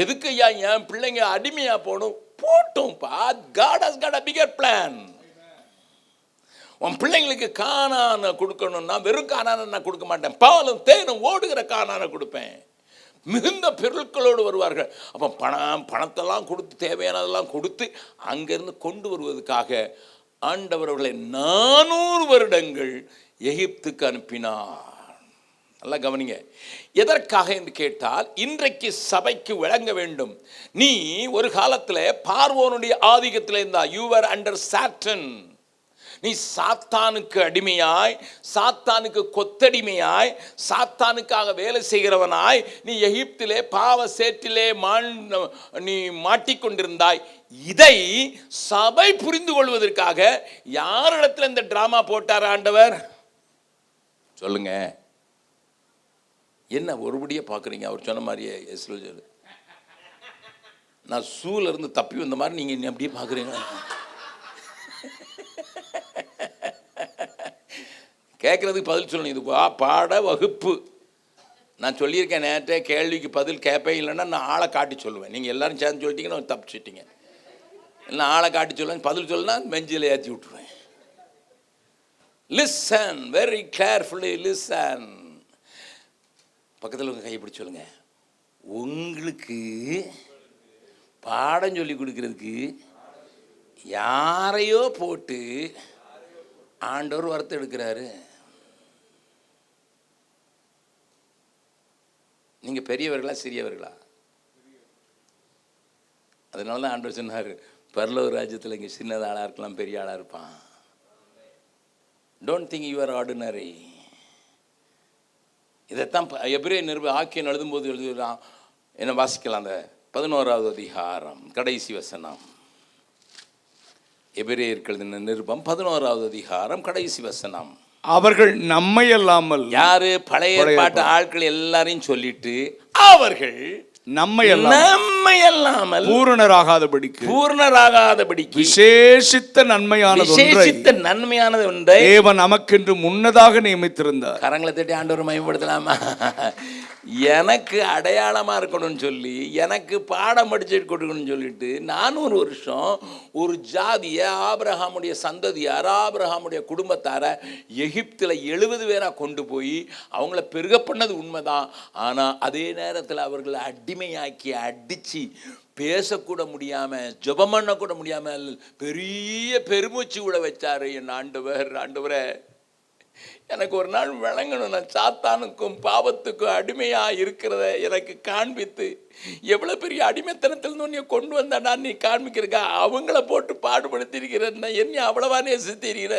எதுக்கு ஐயா என் பிள்ளைங்க அடிமையா போட்டோம்ப்பா. God has got a bigger plan. உன் பிள்ளைங்களுக்கு கானானை கொடுக்கணும்னா வெறும் கானானை நான் கொடுக்க மாட்டேன், பாலும் தேனும் ஓடுகிற கானானை கொடுப்பேன். மிகுந்த பொருட்களோடு வருவார்கள். அப்போ பணத்தெல்லாம் கொடுத்து தேவையானதெல்லாம் கொடுத்து அங்கிருந்து கொண்டு வருவதற்காக ஆண்டவர் அவர்களை 400 வருடங்கள் எகிப்துக்கு அனுப்பினார். நல்லா கவனிங்க. எதற்காக என்று கேட்டால், இன்றைக்கு சபைக்கு விளங்க வேண்டும். நீ ஒரு காலத்தில் பார்வோனுடைய ஆதிக்கத்தில் இருந்தா. You are under Satan. நீ சாத்தானுக்கு அடிமையாய், சாத்தானுக்கு கொத்தடிமையாய், சாத்தானுக்காக வேலை செய்கிறவனாய் நீ எகிப்திலே பாவ சேற்றிலே நீ மாட்டிக்கொண்டிருந்தாய். இதை சபை புரிந்து கொள்வதற்காக யாரிடத்தில் இந்த டிராமா போட்டார் ஆண்டவர்? சொல்லுங்க. என்ன ஒருபடியே பார்க்குறீங்க? அவர் சொன்ன மாதிரியே சொல்லு. நான் சூல இருந்து தப்பி வந்த மாதிரி நீங்கள் அப்படியே பார்க்குறீங்க. கேட்குறதுக்கு பதில் சொல்லணும். இது பாட வகுப்பு. நான் சொல்லியிருக்கேன் நேற்றே, கேள்விக்கு பதில் கேட்பேன், இல்லைன்னா நான் ஆளை காட்டி சொல்லுவேன். நீங்கள் எல்லாரும் சேர்ந்து சொல்லிட்டீங்கன்னா தப்பிச்சிட்டிங்க. இல்லை ஆளை காட்டி சொல்லுவேன், பதில் சொல்லுனா பெஞ்சில் ஏற்றி விட்டுருவேன். Listen very carefully, listen. பக்கத்தில் உங்கள் கையை பிடிச்சி சொல்லுங்க. உங்களுக்கு பாடம் சொல்லி கொடுக்கறதுக்கு யாரையோ போட்டு ஆண்டவர் வரத்தை எடுக்கிறாரு. நீங்க பெரியவர்களா சிறியவர்களா? அதனால தான் ஆண்டவர் சொன்னார், பரலோக ராஜ்யத்தில் இங்கே சின்னது ஆளாக இருக்கலாம், பெரிய ஆளாக இருப்பான். Don't think you are ordinary. இதைத்தான் எபிரேயர் ஆக்கியன் எழுதும்போது எழுதுகிறான். என்ன வாசிக்கலாம்? அந்த 11வது அதிகாரம் கடைசி வசனம். எபிரேயருக்கு எழுதின நிருபம் 11வது அதிகாரம் கடைசி வசனம். அவர்கள் நம்மை அல்லாமல், யாரு? பழைய ஏற்பாட்டு ஆட்கள் எல்லாரையும் சொல்லிட்டு அவர்கள் நம்மை அல்லாமல் பூரணராகாதபடிக்கு விசேஷித்த நன்மையானது ஒன்றை தேவன் நமக்கென்று முன்னதாக நியமித்திருந்தார். கரங்களை தட்டி ஆண்டவர் மகிமைப்படுத்தலாமா? எனக்கு அடையாளமா இருக்கணும்னு சொல்லி, எனக்கு பாடம் படிச்சு கொடுக்கணும்னு சொல்லிட்டு 400 வருஷம் ஒரு ஜாதிய ஆபிரகாமுடைய சந்ததியார், ஆபிரகாமுடைய குடும்பத்தார எகிப்தில் 70 பேரா கொண்டு போய் அவங்கள பெருக பண்ணது உண்மைதான். ஆனா அதே நேரத்தில் அவர்களை அடிமையாக்கி அடிச்சு பேசக்கூட முடியாம, ஜெபம் பண்ண கூட முடியாம பெரிய பெருமூச்சு விட வச்சாரு என் ஆண்டவரே. எனக்கு ஒரு நாள் விளங்கணும், நான் சாத்தானுக்கும் பாவத்துக்கும் அடிமையா இருக்கிறத எனக்கு காண்பித்து, எவ்வளவு பெரிய அடிமைத்தனத்தில் நீ கொண்டு வந்தா நீ காண்பிக்கிறக்கா? அவங்கள போட்டு பாடுபடுத்திருக்கிற என்ன அவ்வளவா நேசித்திருக்கிற?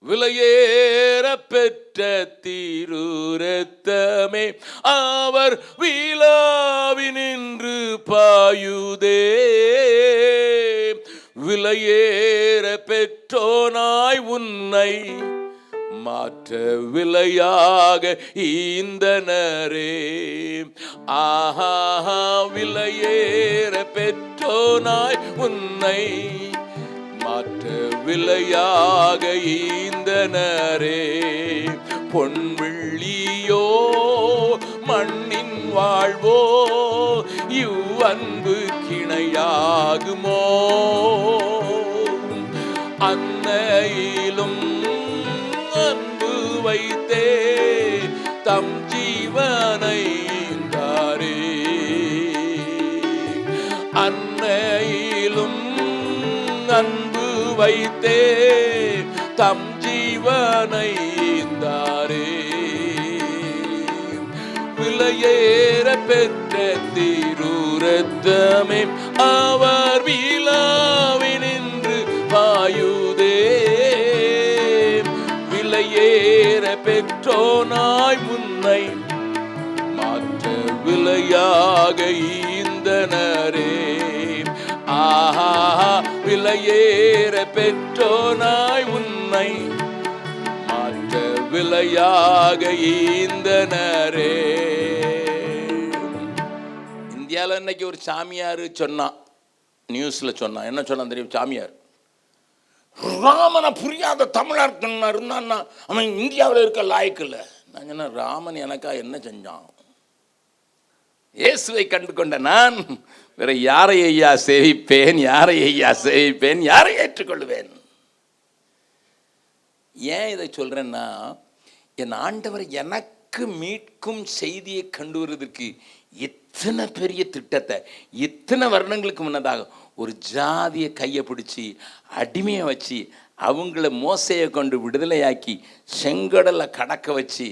விலையேற பெற்ற திருரத்தமே அவர் விழாவினின்று பாயுதே. விலையேற பெற்றோனாய் உன்னை மாற்ற விலையாக ஈந்தனரே. ஆஹா, விலையேற பெற்றோனாய் உன்னை மாற்ற விலையாக ஈந்தனரே. பொன்வெள்ளியோ மண்ணின் வாழ்வோ இவ்வன்பு கிணையாகுமோ. அன்னையிலும் அன்பு வைத்தே தம் ஜீவனை தாரே. அன்னையிலும் அன்பு வைத்தே தம் ஜீவனை தாரே. விலையேற பெற்ற திருரத்தமே அவர் விழாவினின்று பாயுதே. விலையேற பெற்றோனாய் முன்னை மாற்ற விலையாக ஈந்தனரே. ஆஹா, விலையேற பெற்றோனாய் உன்னை மாற்ற விலையாக ஈந்தனரே. இந்தியாவில் இன்னைக்கு ஒரு சாமியார் சொன்னான், நியூஸ்ல சொன்னான். என்ன சொன்னான் தெரியும்? சாமியார் ராமனை புரியாத தமிழர்கள் இருந்தான்னா அவன் இந்தியாவில் இருக்க லாய்க்கு இல்லை. நான் சொன்னேன், ராமன் எனக்கா என்ன செஞ்சான்? இயேசுவை கண்டு கொண்ட நான் வேற யாரை ஐயா சேவிப்பேன், யாரை ஐயா சேவிப்பேன், யாரை ஏற்றுக்கொள்வேன்? ஏன் இதை சொல்றேன்னா, என் ஆண்டவர் எனக்கு மீட்கும் செய்தியை கண்டு வருவதற்கு இத்தனை பெரிய திட்டத்தை இத்தனை வருடங்களுக்கு முன்னதாக ஒரு ஜாதியை கையை பிடிச்சி அடிமையை வச்சு அவங்கள மோசையை கொண்டு விடுதலையாக்கி செங்கடலை கடக்க வச்சு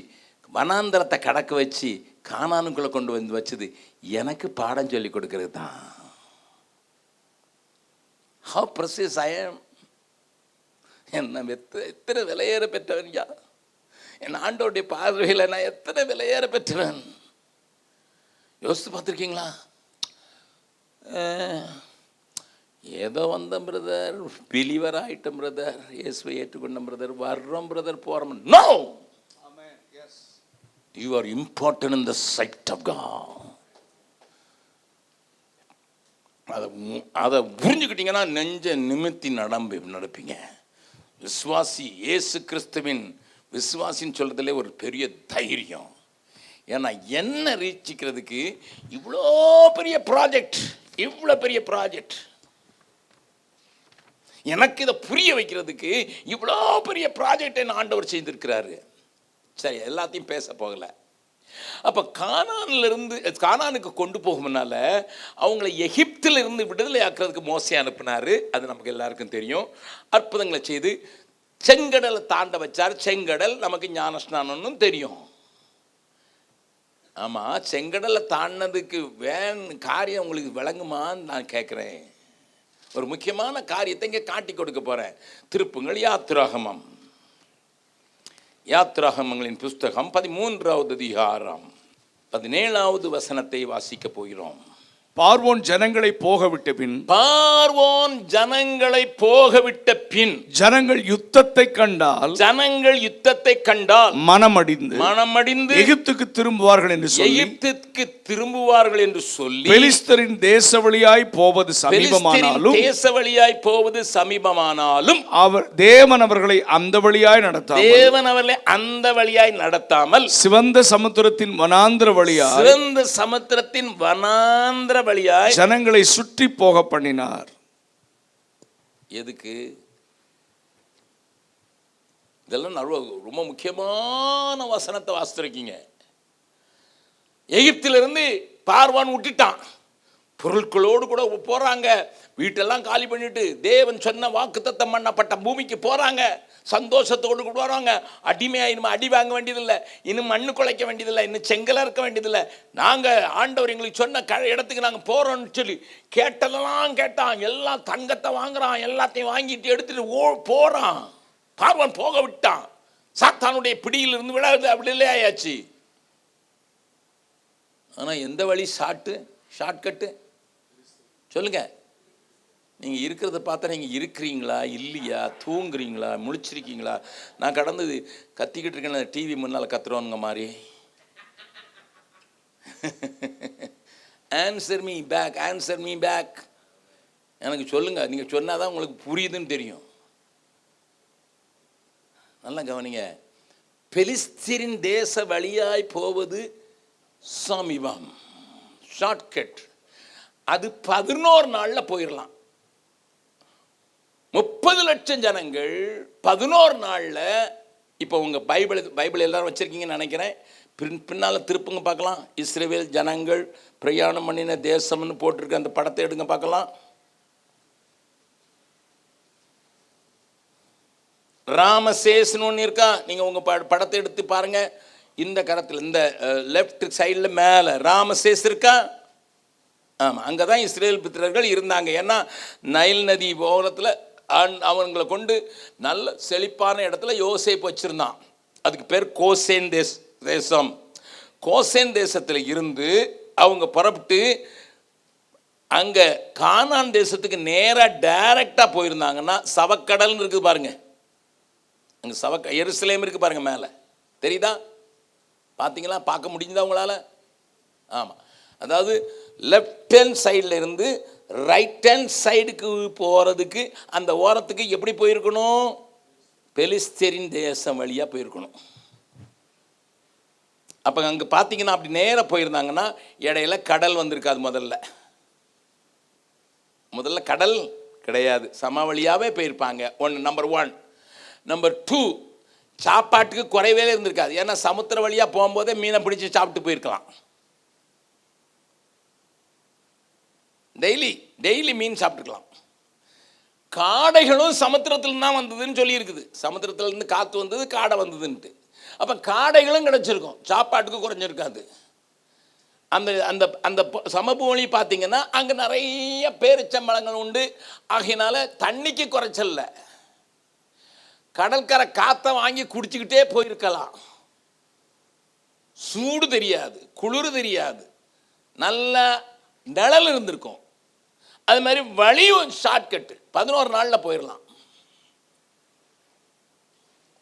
வனாந்தரத்தை கடக்க வச்சு கானானுக்குள்ளே கொண்டு வந்து வச்சது எனக்கு பாடம் சொல்லி கொடுக்கறது தான். ஹவ் ப்ரெசியஸ் ஐ ஆம். என்ன எத்தனை விலையேற பெற்றவன் யா! என் ஆண்டோடைய பார்வையில் நான் எத்தனை விலையேற பெற்றவன் யோசித்து பார்த்துருக்கீங்களா? ஏதோ வந்தோம் பிரதர், பிலிவர் ஆயிட்டோம் பிரதர், இயேசுவை ஏற்றுக்கொண்டோம் பிரதர், வர்றோம் பிரதர், போகிறோம். No, you are important in the sight of God. அதை புரிஞ்சுக்கிட்டீங்கன்னா நெஞ்ச நிமித்தி நடப்பீங்க. விசுவாசி, இயேசு கிறிஸ்துவின் விசுவாசின்னு சொல்றதுல ஒரு பெரிய தைரியம். ஏன்னா என்ன ரீச்சிக்கிறதுக்கு இவ்வளோ பெரிய ப்ராஜெக்ட், இவ்வளோ பெரிய ப்ராஜெக்ட். எனக்கு இதை புரிய வைக்கிறதுக்கு இவ்வளோ பெரிய ப்ராஜெக்ட் என்ன ஆண்டவர் செய்திருக்கிறாரு. சரி, எல்லாத்தையும் பேச போகலை. அப்போ கானானுக்கு கொண்டு போகும்னால அவங்கள எகிப்திலிருந்து விடுதலை ஆக்குறதுக்கு மோசே அனுப்பினார். அது நமக்கு எல்லாருக்கும் தெரியும். அற்புதங்களை செய்து செங்கடலை தாண்ட வச்சார். செங்கடல் நமக்கு ஞானஸ்நானம்னு தெரியும். ஆமாம், செங்கடலை தாண்டினதுக்கு காரியம் உங்களுக்கு விளங்குமான்னு நான் கேட்குறேன். ஒரு முக்கியமான காரியத்தை இங்கே காட்டி கொடுக்க போகிறேன். திருப்புங்கள் யாத்திராகமம். யாத்திராகமங்களின் புஸ்தகம் 13வது அதிகாரம் 17வது வசனத்தை வாசிக்க போகிறோம். பார்வோன் ஜனங்களை போகவிட்ட பின், பார்வோன் ஜனங்களை போகவிட்ட பின், ஜனங்கள் யுத்தத்தை கண்டால், ஜனங்கள் யுத்தத்தை கண்டால் மனமடிந்து எகிப்துக்கு திரும்புவார்கள் என்று சொல்லி, எகிப்துக்கு திரும்புவார்கள் என்று சொல்லி, பெலிஸ்தரின் தேச வழியாய் போவது சமீபமானாலும், தேச வழியாய் போவது சமீபமானாலும், தேவன் அவர்களை அந்த வழியாய் நடத்தாமல், சிவந்த சமுத்திரத்தின் வனாந்திர வழியாய் ஜனங்களை சுற்றி போக பண்ணினார். எதுக்கு? இதெல்லாம் ரொம்ப முக்கியமான வசனத்தை வாசித்திருக்கீங்க. எகிப்திலிருந்து பார்வான் விட்டுட்டான். பொருட்களோடு கூட போறாங்க. வீட்டெல்லாம் காலி பண்ணிட்டு தேவன் சொன்ன வாக்குத்தத்தம் பண்ணப்பட்ட பூமிக்கு போறாங்க. சந்தோஷத்தோடு கூட வராங்க. அடிமையா இனிமே அடி வாங்க வேண்டியதில்லை, இன்னும் மண்ணு குலைக்க வேண்டியதில்லை, இன்னும் செங்கலா இருக்க வேண்டியதில்லை. நாங்கள் ஆண்டவர் எங்களுக்கு சொன்ன இடத்துக்கு நாங்கள் போகிறோம்னு சொல்லி கேட்டதெல்லாம் கேட்டான். எல்லாம் தங்கத்தை வாங்குறான், எல்லாத்தையும் வாங்கிட்டு எடுத்துட்டு போகிறான். பார்வன் போக விட்டான். சாத்தானுடைய பிடியில் இருந்து விடுதலை ஆயாச்சு. ஆனா எந்த வழி ஷார்ட்கட்டு சொல்லுங்க. நீங்க இருக்கிறத பார்த்தா நீங்க இருக்கிறீங்களா இல்லையா, தூங்குறீங்களா முழிச்சிருக்கீங்களா? நான் கடந்து கத்திக்கிட்டு இருக்கேன் டிவி முன்னால் கத்துறவங்க மாதிரி. Answer me back. எனக்கு சொல்லுங்க. நீங்க சொன்னாதான் உங்களுக்கு புரியுதுன்னு தெரியும். நல்லா கவனிங்க. பெலிஸ்தீரின் தேச வழியாய் போவது சமீபம், ஷார்ட்கட். அது 11 நாள்ல போயிடலாம். 30 லட்சம் ஜனங்கள் 11 நாள்ல. இப்போ உங்க பைபிள் எல்லாரும் வச்சிருக்கீங்கன்னு நினைக்கிறேன். பின்னால திருப்புங்க பார்க்கலாம். இஸ்ரவேல் ஜனங்கள் பிரயாணம் பண்ணின தேசம்னு போட்டிருக்க அந்த படத்தை எடுங்க பார்க்கலாம். ராமசேஸ்னு ஒன்று இருக்கா? நீங்க உங்க படத்தை எடுத்து பாருங்க. இந்த கரத்தில் இந்த லெஃப்ட் சைடில் மேலே ராமசேஸ் இருக்கா? ஆமாம், அங்கே தான் இஸ்ரேல் புத்திரர்கள் இருந்தாங்க. ஏன்னா நைல் நதி ஓரத்தில் அவங்களை கொண்டு நல்ல செழிப்பான இடத்துல யோசேப்பு வச்சுருந்தான். அதுக்கு பேர் கோசேன் தேசம். கோசேன் தேசத்தில் இருந்து அவங்க புறப்பட்டு அங்கே கானான் தேசத்துக்கு நேராக டைரக்டாக போயிருந்தாங்கன்னா சவக்கடல்னு இருக்குது பாருங்க. அங்கே எருசலேம் இருக்குது பாருங்க மேலே, தெரியுதா? பார்த்தீங்களா? பார்க்க முடிஞ்சதா உங்களால்? ஆமாம். அதாவது லெஃப்ட் ஹேண்ட் சைடில் இருந்து ரைட் ஹேண்ட் சைடுக்கு போகிறதுக்கு அந்த ஓரத்துக்கு எப்படி போயிருக்கணும்? பெலிஸ்தீரின் தேசம் வழியாக போயிருக்கணும். அப்போ அங்கே பார்த்தீங்கன்னா அப்படி நேராக போயிருந்தாங்கன்னா இடையில கடல் வந்திருக்காது. முதல்ல கடல் கிடையாது, சமவெளியாகவே போயிருப்பாங்க. நம்பர் 1. நம்பர் 2, சாப்பாட்டுக்கு குறைவே இருந்திருக்காது. ஏன்னா சமுத்திர வழியாக போகும்போதே மீனை பிடிச்சி சாப்பிட்டு போயிருக்கலாம். டெய்லி மீன் சாப்பிட்டுக்கலாம். காடைகளும் சமுத்திரத்தில் தான் வந்ததுன்னு சொல்லி இருக்குது. சமுத்திரத்திலேருந்து காற்று வந்தது, காடை வந்ததுன்ட்டு. அப்போ காடைகளும் கிடைச்சிருக்கும், சாப்பாட்டுக்கு குறைஞ்சிருக்காது. அந்த அந்த அந்த சமபூமி பார்த்தீங்கன்னா அங்கே நிறைய பேரிச்சம்பழங்கள் உண்டு. ஆகையினால தண்ணிக்கு குறைச்சல்ல. கடற்கரை காற்றை வாங்கி குடிச்சுக்கிட்டே போயிருக்கலாம். சூடு தெரியாது, குளிர் தெரியாது, நல்ல நிழல் இருந்திருக்கும். அது மாதிரி வழியும் ஷார்ட்கட்டு. 11 நாளில் போயிடலாம்.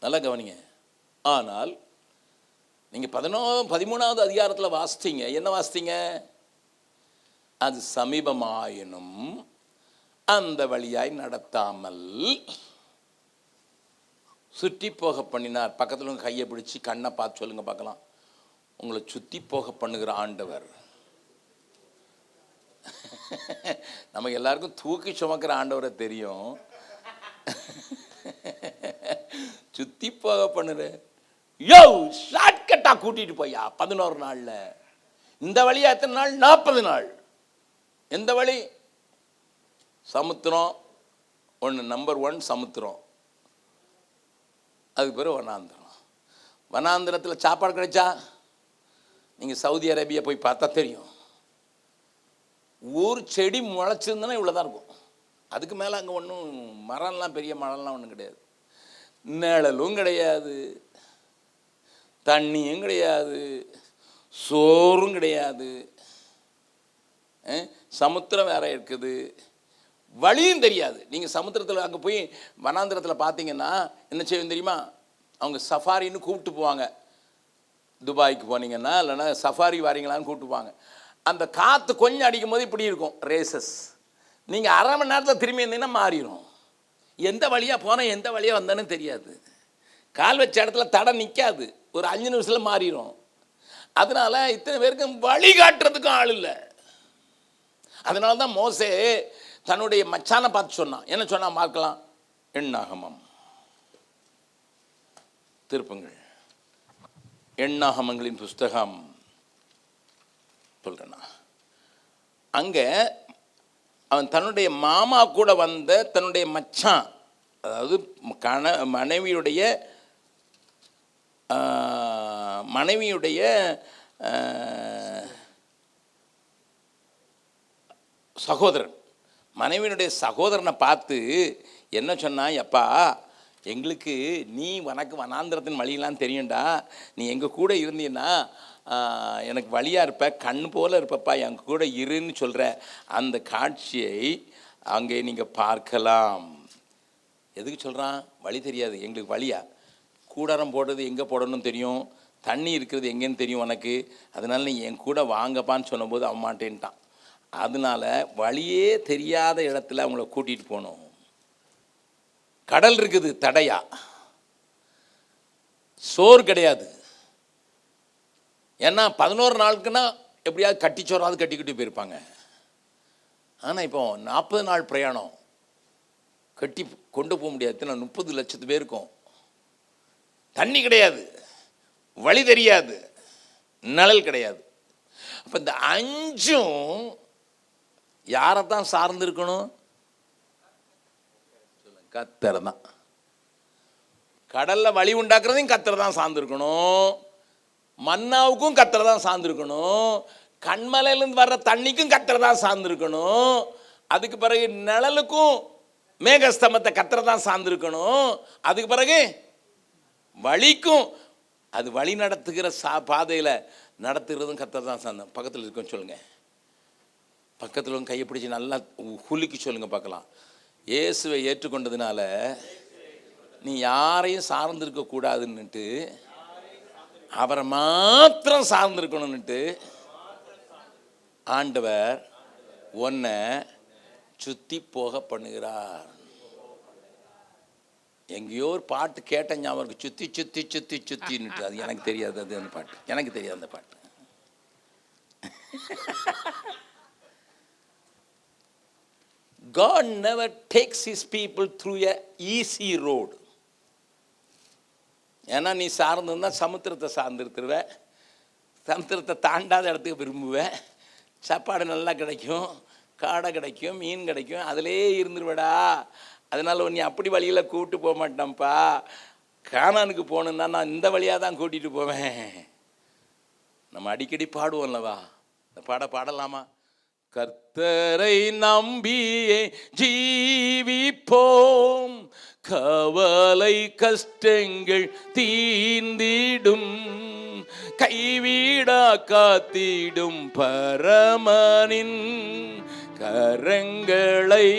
நல்லா கவனிங்க. ஆனால் நீங்கள் 13வது அதிகாரத்தில் வாசித்தீங்க. என்ன வாசித்தீங்க? அது சமீபமாயினும் அந்த வழியாய் நடத்தாமல் சுற்றி போக பண்ணினார். பக்கத்தில் கையை பிடிச்சி கண்ணை பார்த்து சொல்லுங்க பார்க்கலாம். உங்களை சுற்றி போக பண்ணுகிற ஆண்டவர். நமக்கு எல்லாருக்கும் தூக்கி சுமக்கிற ஆண்டவரை தெரியும். சுற்றி போக பண்ணுற ஷார்ட்கட்டாக கூட்டிகிட்டு போயா 11 நாளில். இந்த வழியா எத்தனை நாள்? 40 நாள். எந்த வழி? சமுத்திரம் ஒன்று. நம்பர் 1 சமுத்திரம். அதுக்கு பிறகு வனாந்திரம். வனாந்திரத்தில் சாப்பாடு கிடைச்சா நீங்கள் சவுதி அரேபியா போய் பார்த்தா தெரியும். ஊர் செடி முளைச்சிருந்தனா இவ்வளோ தான் இருக்கும். அதுக்கு மேலே அங்கே ஒன்றும் மரம்லாம் பெரிய மரம்லாம் ஒன்றும் கிடையாது. நிழலும் கிடையாது, தண்ணியும் கிடையாது, சோறும் கிடையாது. சமுத்திரம் வேற இருக்குது, வழியும் தெரியாது. நீங்கள் சமுத்திரத்தில் அங்கே போய் வனாந்திரத்தில் பார்த்தீங்கன்னா என்ன செய்யும் தெரியுமா? அவங்க சஃபாரின்னு கூப்பிட்டு போவாங்க. துபாய்க்கு போனீங்கன்னா இல்லைன்னா சஃபாரி வாரீங்களான்னு கூப்பிட்டு போவாங்க. அந்த காற்று கொஞ்சம் அடிக்கும் போது இப்படி இருக்கும் ரேசஸ். நீங்கள் அரை மணி நேரத்தில் திரும்பி இருந்தீங்கன்னா மாறிடும். எந்த வழியாக போனால் எந்த வழியாக வந்தேன்னு தெரியாது. கால் வச்ச இடத்துல தடை நிற்காது. ஒரு 5 நிமிஷத்தில் மாறிடும். அதனால இத்தனை பேருக்கும் வழிகாட்டுறதுக்கும் ஆள் இல்லை. அதனால தான் மோசே தன்னுடைய மச்சானை பார்த்து சொன்னான். என்ன சொன்னான் பார்க்கலாம். எண்ணாகமம் திருப்புங்கள். எண்ணாகமங்களின் புஸ்தகம் சொல்றேன்னா, அங்கே அவன் தன்னுடைய மாமா கூட வந்த தன்னுடைய மச்சான், அதாவது மனைவியுடைய சகோதரன், மனைவியினுடைய சகோதரனை பார்த்து என்ன சொன்னா, எப்பா எங்களுக்கு நீ உனக்கு வனாந்திரத்தின் வழியெல்லாம் தெரியும்டா, நீ எங்கள் கூட இருந்தீன்னா எனக்கு வழியாக இருப்ப, கண் போல் இருப்பப்பா, எங்கள் கூட இருன்னு சொல்கிற அந்த காட்சியை அங்கே நீங்கள் பார்க்கலாம். எதுக்கு சொல்கிறான்? வழி தெரியாது எங்களுக்கு. வழியா கூடாரம் போடுறது எங்கே போடணும்னு தெரியும், தண்ணி இருக்கிறது எங்கேன்னு தெரியும் உனக்கு, அதனால நீ என் கூட வாங்கப்பான்னு சொன்னபோது அவன் மாட்டேன்ட்டான். அதனால வழியே தெரியாத இடத்துல அவங்கள கூட்டிகிட்டு போகணும். கடல் இருக்குது தடையா, சோறு கிடையாது. ஏன்னா 11 நாளுக்குன்னா எப்படியாவது கட்டிச்சோறாவது கட்டிக்கிட்டு போயிருப்பாங்க. ஆனால் இப்போ 40 நாள் பிரயாணம், கட்டி கொண்டு போக முடியாது. 30 லட்சத்து பேருக்கும் தண்ணி கிடையாது, வழி தெரியாது, நிழல் கிடையாது. அப்போ இந்த 5ம் யாரைத்தான் சார்ந்து இருக்கணும்? கர்த்தர் தான். கடல்ல வழி உண்டாக்குறதையும் கர்த்தர் தான் சார்ந்திருக்கணும், மன்னாவுக்கும் கர்த்தர் தான் சார்ந்திருக்கணும், கண்மலையிலிருந்து வர்ற தண்ணிக்கும் கர்த்தர் தான் சார்ந்திருக்கணும், அதுக்கு பிறகு நிழலுக்கும் மேகஸ்தம்பத்தை கர்த்தர் தான் சார்ந்திருக்கணும், அதுக்கு பிறகு வழிக்கும் அது வழி நடத்துகிற பாதையில் நடத்துகிறதும் கர்த்தர் தான் சார்ந்த. பக்கத்தில் இருக்கோம் சொல்லுங்க, பக்கத்தில் கையை பிடிச்சி நல்லா குலுக்கி சொல்லுங்க பார்க்கலாம். இயேசுவை ஏற்றுக்கொண்டதுனால நீ யாரையும் சார்ந்திருக்க கூடாதுன்னுட்டு, அவரை மாத்திரம் சார்ந்திருக்கணும்னுட்டு ஆண்டவர் உன்னை சுத்தி போக பண்ணுகிறார். எங்கேயோ ஒரு பாட்டு கேட்ட ஞாபகம், சுத்தி சுத்தி சுத்தி சுத்தின்னுட்டு, அது எனக்கு தெரியாது. அது அந்த பாட்டு எனக்கு தெரியாது அந்த பாட்டு. God never takes his people through a easy road. ஏன்னா நீ சார்ந்திருந்தா சமுத்திரத்தை சார்ந்திருத்துருவ, சமுத்திரத்தை தாண்டாத இடத்துக்கு விரும்புவேன், சாப்பாடு நல்லா கிடைக்கும், காடை கிடைக்கும், மீன் கிடைக்கும், அதிலே இருந்துருவடா. அதனால நீ அப்படி வழியில் கூப்பிட்டு போக மாட்டேன்ப்பா. கானானுக்கு போகணுன்னா நான் இந்த வழியாக தான் கூட்டிகிட்டு போவேன். நம்ம அடிக்கடி பாடுவோம்லவா, இந்த பாடலாமா? கர்த்தரை நம்பியே ஜீவிப்போம், கவலை கஷ்டங்கள் தீர்ந்திடும், கைவிடா காத்திடும் பரமனின் கரங்களை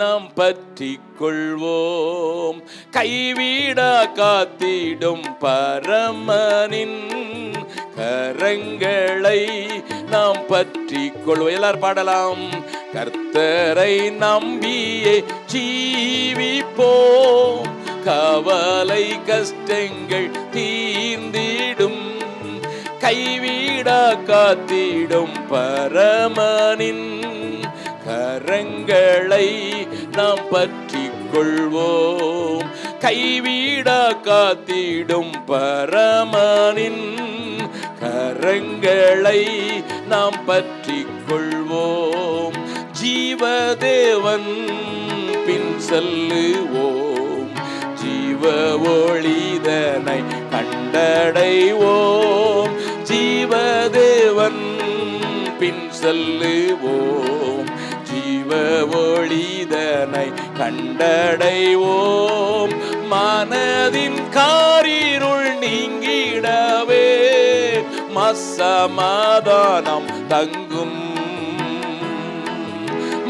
நாம் பற்றி கொள்வோம். கைவிடா காத்திடும் பரமனின் கரங்களை நாம் பற்றி கொள்வோம். எல்லாரும் பாடலாம். கர்த்தரை நம்பியே ஜீவிப்போம், கவலை கஷ்டங்கள் தீர்ந்திடும், கைவிடா காத்திடும் பரமனின் கரங்களை நாம் பற்றி கொள்வோம். கைவிடா காத்திடும் பரமனின் கரங்களை நாம் பற்றி கொள்வோம். ஜீவதேவன் பின் செல்லுவோம், ஜீவ ஒளிதனை கண்டடைவோம். ஜீவதேவன் பின் செல்லுவோம், ஜீவ ஒளிதனை கண்டடைவோம். மனதின் காரிருள் நீங்கிடவே மசமாதானம் தங்கும்,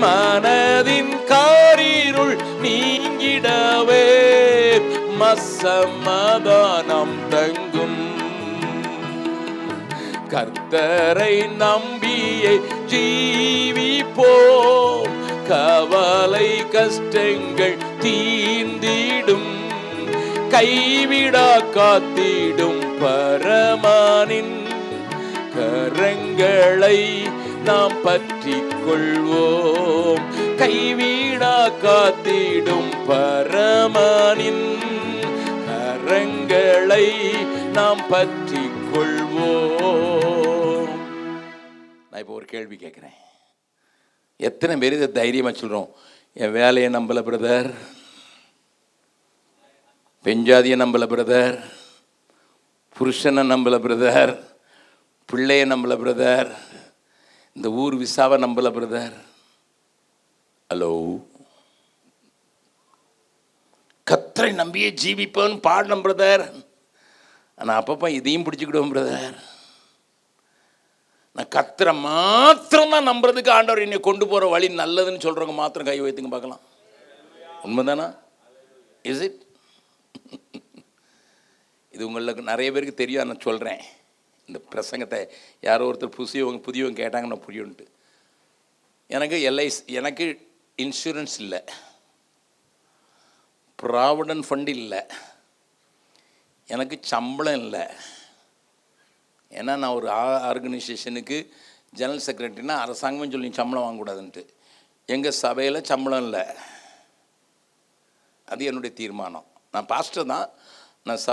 மனதின் காரிருள் நீங்கிடவே மசமாதானம் தங்கும். கர்த்தரை நம்பியே ஜீவிப்போம், கவலை கஷ்டங்கள் தீர்ந்திடும், கைவிடா காத்திடும் பரமனின் கரங்களை நாம் பற்றி கொள்வோம். கைவிடா காத்திடும் பரமனின் கரங்களை நாம் பற்றி கொள்வோம். நான் இப்போ ஒரு கேள்வி கேட்குறேன். எத்தனை பேர் இதை தைரியமாக சொல்கிறோம்? என் வேலையை நம்பலை பிரதர், பெஞ்சாதியை நம்பலை பிரதர், புருஷனை நம்பலை பிரதர், பிள்ளையை நம்பலை பிரதர், இந்த ஊர் விசாவை நம்பலை பிரதர். ஹலோ, கர்த்தரை நம்பியே ஜீவிப்போன்னு பாடணும் பிரதர். ஆனால் அப்பப்போ இதையும் பிடிச்சிக்கிடுவோம் பிரதர். நான் கர்த்தரை மாத்திரம் தான் நம்புறதுக்கு ஆண்டவர் என்னை கொண்டு போகிற வழி நல்லதுன்னு சொல்கிறவங்க மாத்திரம் கை வைத்துங்க பார்க்கலாம். உண்மைதானா? Is it? இது உங்களுக்கு நிறைய பேருக்கு தெரியும். நான் சொல்கிறேன், இந்த பிரசங்கத்தை யாரோ ஒருத்தர் புதியவங்க கேட்டாங்கன்னா புரியும்ட்டு. எனக்கு இன்சூரன்ஸ் இல்லை, ப்ராவிடன்ட் ஃபண்ட் இல்லை, எனக்கு சம்பளம் இல்லை. ஏன்னா நான் ஒரு ஆர்கனைசேஷனுக்கு ஜெனரல் செக்ரட்டரினா அரசாங்கமே சொல்லி சம்பளம் வாங்கக்கூடாதுன்ட்டு. எங்கள் சபையில் சம்பளம் இல்லை. அது என்னுடைய தீர்மானம். நான் பாஸ்டர் தான். நான்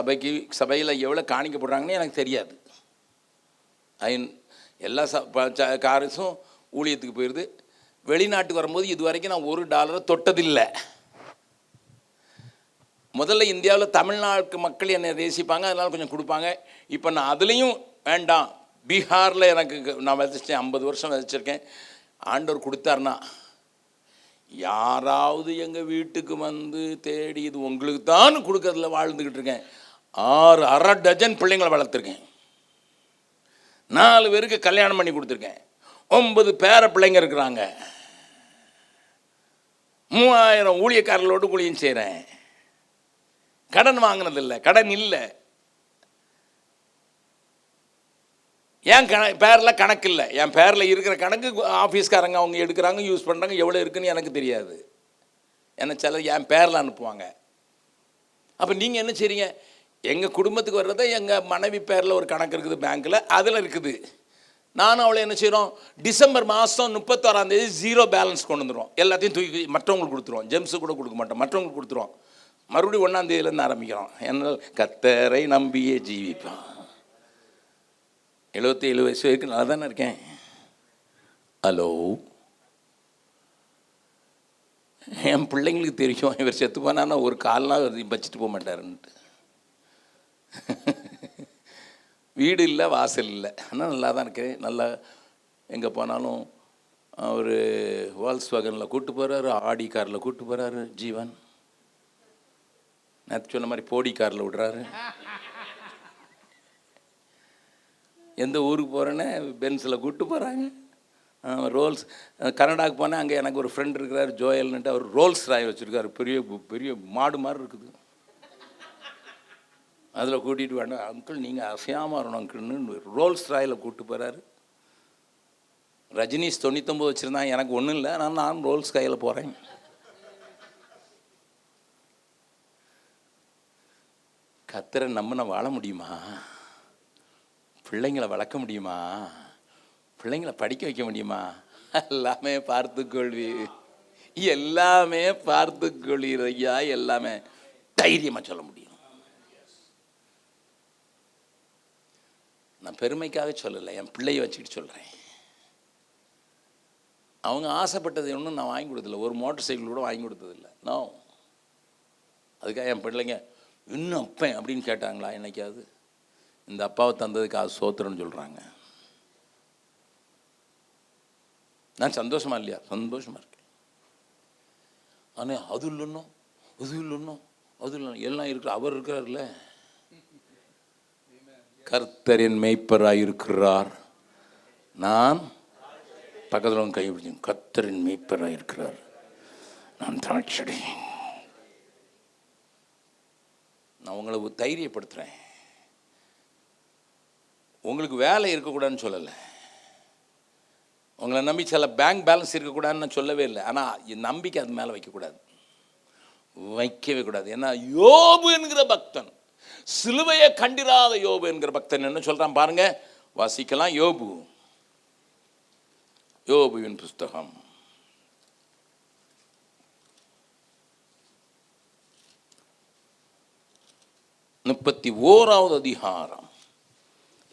சபையில் எவ்வளோ காணிக்க போடுறாங்கன்னு எனக்கு தெரியாது. எல்லா காரஸும் ஊழியத்துக்கு போயிடுது. வெளிநாட்டுக்கு வரும்போது இது வரைக்கும் நான் $1 தொட்டதில்லை. முதல்ல இந்தியாவில் தமிழ்நாட்டு மக்கள் என்னை நேசிப்பாங்க, அதனால் கொஞ்சம் கொடுப்பாங்க. இப்போ நான் அதுலேயும் வேண்டாம். பீகாரில் எனக்கு நான் விதைச்சிட்டேன், 50 வருஷம் விதைச்சிருக்கேன். ஆண்டவர் கொடுத்தாருன்னா யாராவது எங்கள் வீட்டுக்கு வந்து தேடி இது உங்களுக்கு தான் கொடுக்கறதுல வாழ்ந்துக்கிட்டு இருக்கேன். 6 டஜன் பிள்ளைங்களை வளர்த்துருக்கேன். 4 பேருக்கு கல்யாணம் பண்ணி கொடுத்துருக்கேன். 9 பேர பிள்ளைங்க இருக்கிறாங்க. 3000 ஊழியக்காரர்களோடு ஊழியம் செய்கிறேன். கடன் வாங்கினதில்லை, கடன் இல்லை. என் பேரில் கணக்கு இல்லை. என் பேரில் இருக்கிற கணக்கு ஆஃபீஸ்காரங்க அவங்க எடுக்கிறாங்க, யூஸ் பண்ணுறாங்க. எவ்வளோ இருக்குன்னு எனக்கு தெரியாது. என்ன சில என் பேரில் அனுப்புவாங்க. அப்போ நீங்கள் என்ன செய்றீங்க? எங்கள் குடும்பத்துக்கு வர்றதை எங்கள் மனைவி பேரில் ஒரு கணக்கு இருக்குது பேங்க்கில், அதில் இருக்குது. நானும் அவளை என்ன செய்கிறோம், டிசம்பர் மாதம் 31ஆம் தேதி 0 பேலன்ஸ் கொண்டு வந்துடுவோம். எல்லாத்தையும் தூக்கி மற்றவங்களுக்கு கொடுத்துருவோம். ஜெம்ஸு கூட கொடுக்க மாட்டோம், மற்றவங்களுக்கு கொடுத்துருவோம். மறுபடியும் 1ஆம் தேதியிலேருந்து ஆரம்பிக்கிறோம். என்ன கர்த்தரை நம்பியே ஜீவிப்பான். 77 வயசு வரைக்கும் நல்லா தானே இருக்கேன். ஹலோ, என் பிள்ளைங்களுக்கு தெரியும் இவர் செத்து போனா ஒரு கால்னால் வச்சுட்டு போக மாட்டாருன்ட்டு. வீடு இல்லை, வாசல் இல்லை, ஆனால் நல்லா தான் இருக்கேன். நல்லா எங்கே போனாலும் அவர் வால்ஸ்வாகனில் கூப்பிட்டு போகிறாரு, ஆடி காரில் கூப்பிட்டு போகிறாரு. ஜீவன் நேற்று சொன்ன மாதிரி போடி காரில் விடுறாரு. எந்த ஊருக்கு போகிறேன்னு பென்ஸில் கூப்பிட்டு போகிறாங்க. ரோல்ஸ் கனடாவுக்கு போனேன். அங்கே எனக்கு ஒரு ஃப்ரெண்ட் இருக்கிறார் ஜோயல்னுட்டு. அவர் ரோல்ஸ் ராய் வச்சுருக்காரு. பெரிய பெரிய மாடு மாதிரி இருக்குது. அதில் கூட்டிகிட்டு வேண்டாம் அங்கிள், நீங்கள் அசையாமல் வரணும் அங்கிள்னு ரோல்ஸ் ராயில் கூப்பிட்டு போகிறாரு. ரஜினிஷ் 99 வச்சுருந்தான். எனக்கு ஒன்றும் இல்லை, ஆனால் நான் ரோல்ஸ் கையில் போகிறேன். கர்த்தரை நம்பின வாழ முடியுமா? பிள்ளைங்களை வளர்க்க முடியுமா? பிள்ளைங்களை படிக்க வைக்க முடியுமா? எல்லாமே பார்த்துக்கொள்வீர், எல்லாமே பார்த்துக்கொள்வீர் ஐயா. எல்லாமே தைரியமாக சொல்ல முடியும். நான் பெருமைக்காக சொல்லலை, என் பிள்ளையை வச்சுக்கிட்டு சொல்கிறேன். அவங்க ஆசைப்பட்டது ஒன்றும் நான் வாங்கி கொடுத்ததில்லை. ஒரு மோட்டர் சைக்கிள் கூட வாங்கி கொடுத்ததில்லை. நோ. அதுக்காக என் பிள்ளைங்க இன்னும் அப்பேன் அப்படின்னு கேட்டாங்களா என்னைக்காவது? இந்த அப்பாவை தந்ததுக்காக சோத்திரன்னு சொல்கிறாங்க. நான் சந்தோஷமா இல்லையா? சந்தோஷமாக இருக்கேன். ஆனால் அது இல்லைன்னோ அது இல்லைன்னோ அது இல்லை, எல்லாம் இருக்கிற அவர் இருக்கிறார்ல. கர்த்தரின் மேய்ப்பராய் இருக்கிறார். நான் பக்கத்தில் கை பிடிச்சேன். கர்த்தரின் மேய்ப்பராய் இருக்கிறார், நான் திராட்சை. நான் உங்களை தைரியப்படுத்துகிறேன். உங்களுக்கு வேலை இருக்கக்கூடாதுன்னு சொல்லலை. உங்களை நம்பி சில பேங்க் பேலன்ஸ் இருக்கக்கூடாதுன்னு நான் சொல்லவே இல்லை. ஆனால் என் நம்பிக்கை அது மேலே வைக்கக்கூடாது, வைக்கவே கூடாது. ஏன்னா யோபு என்கிற பக்தன், சிலுவையை கண்டிராத யோபு என்கிற பக்தன் என்ன சொல்கிறான் பாருங்க, வாசிக்கலாம். யோபுவின் புஸ்தகம் 31வது அதிகாரம்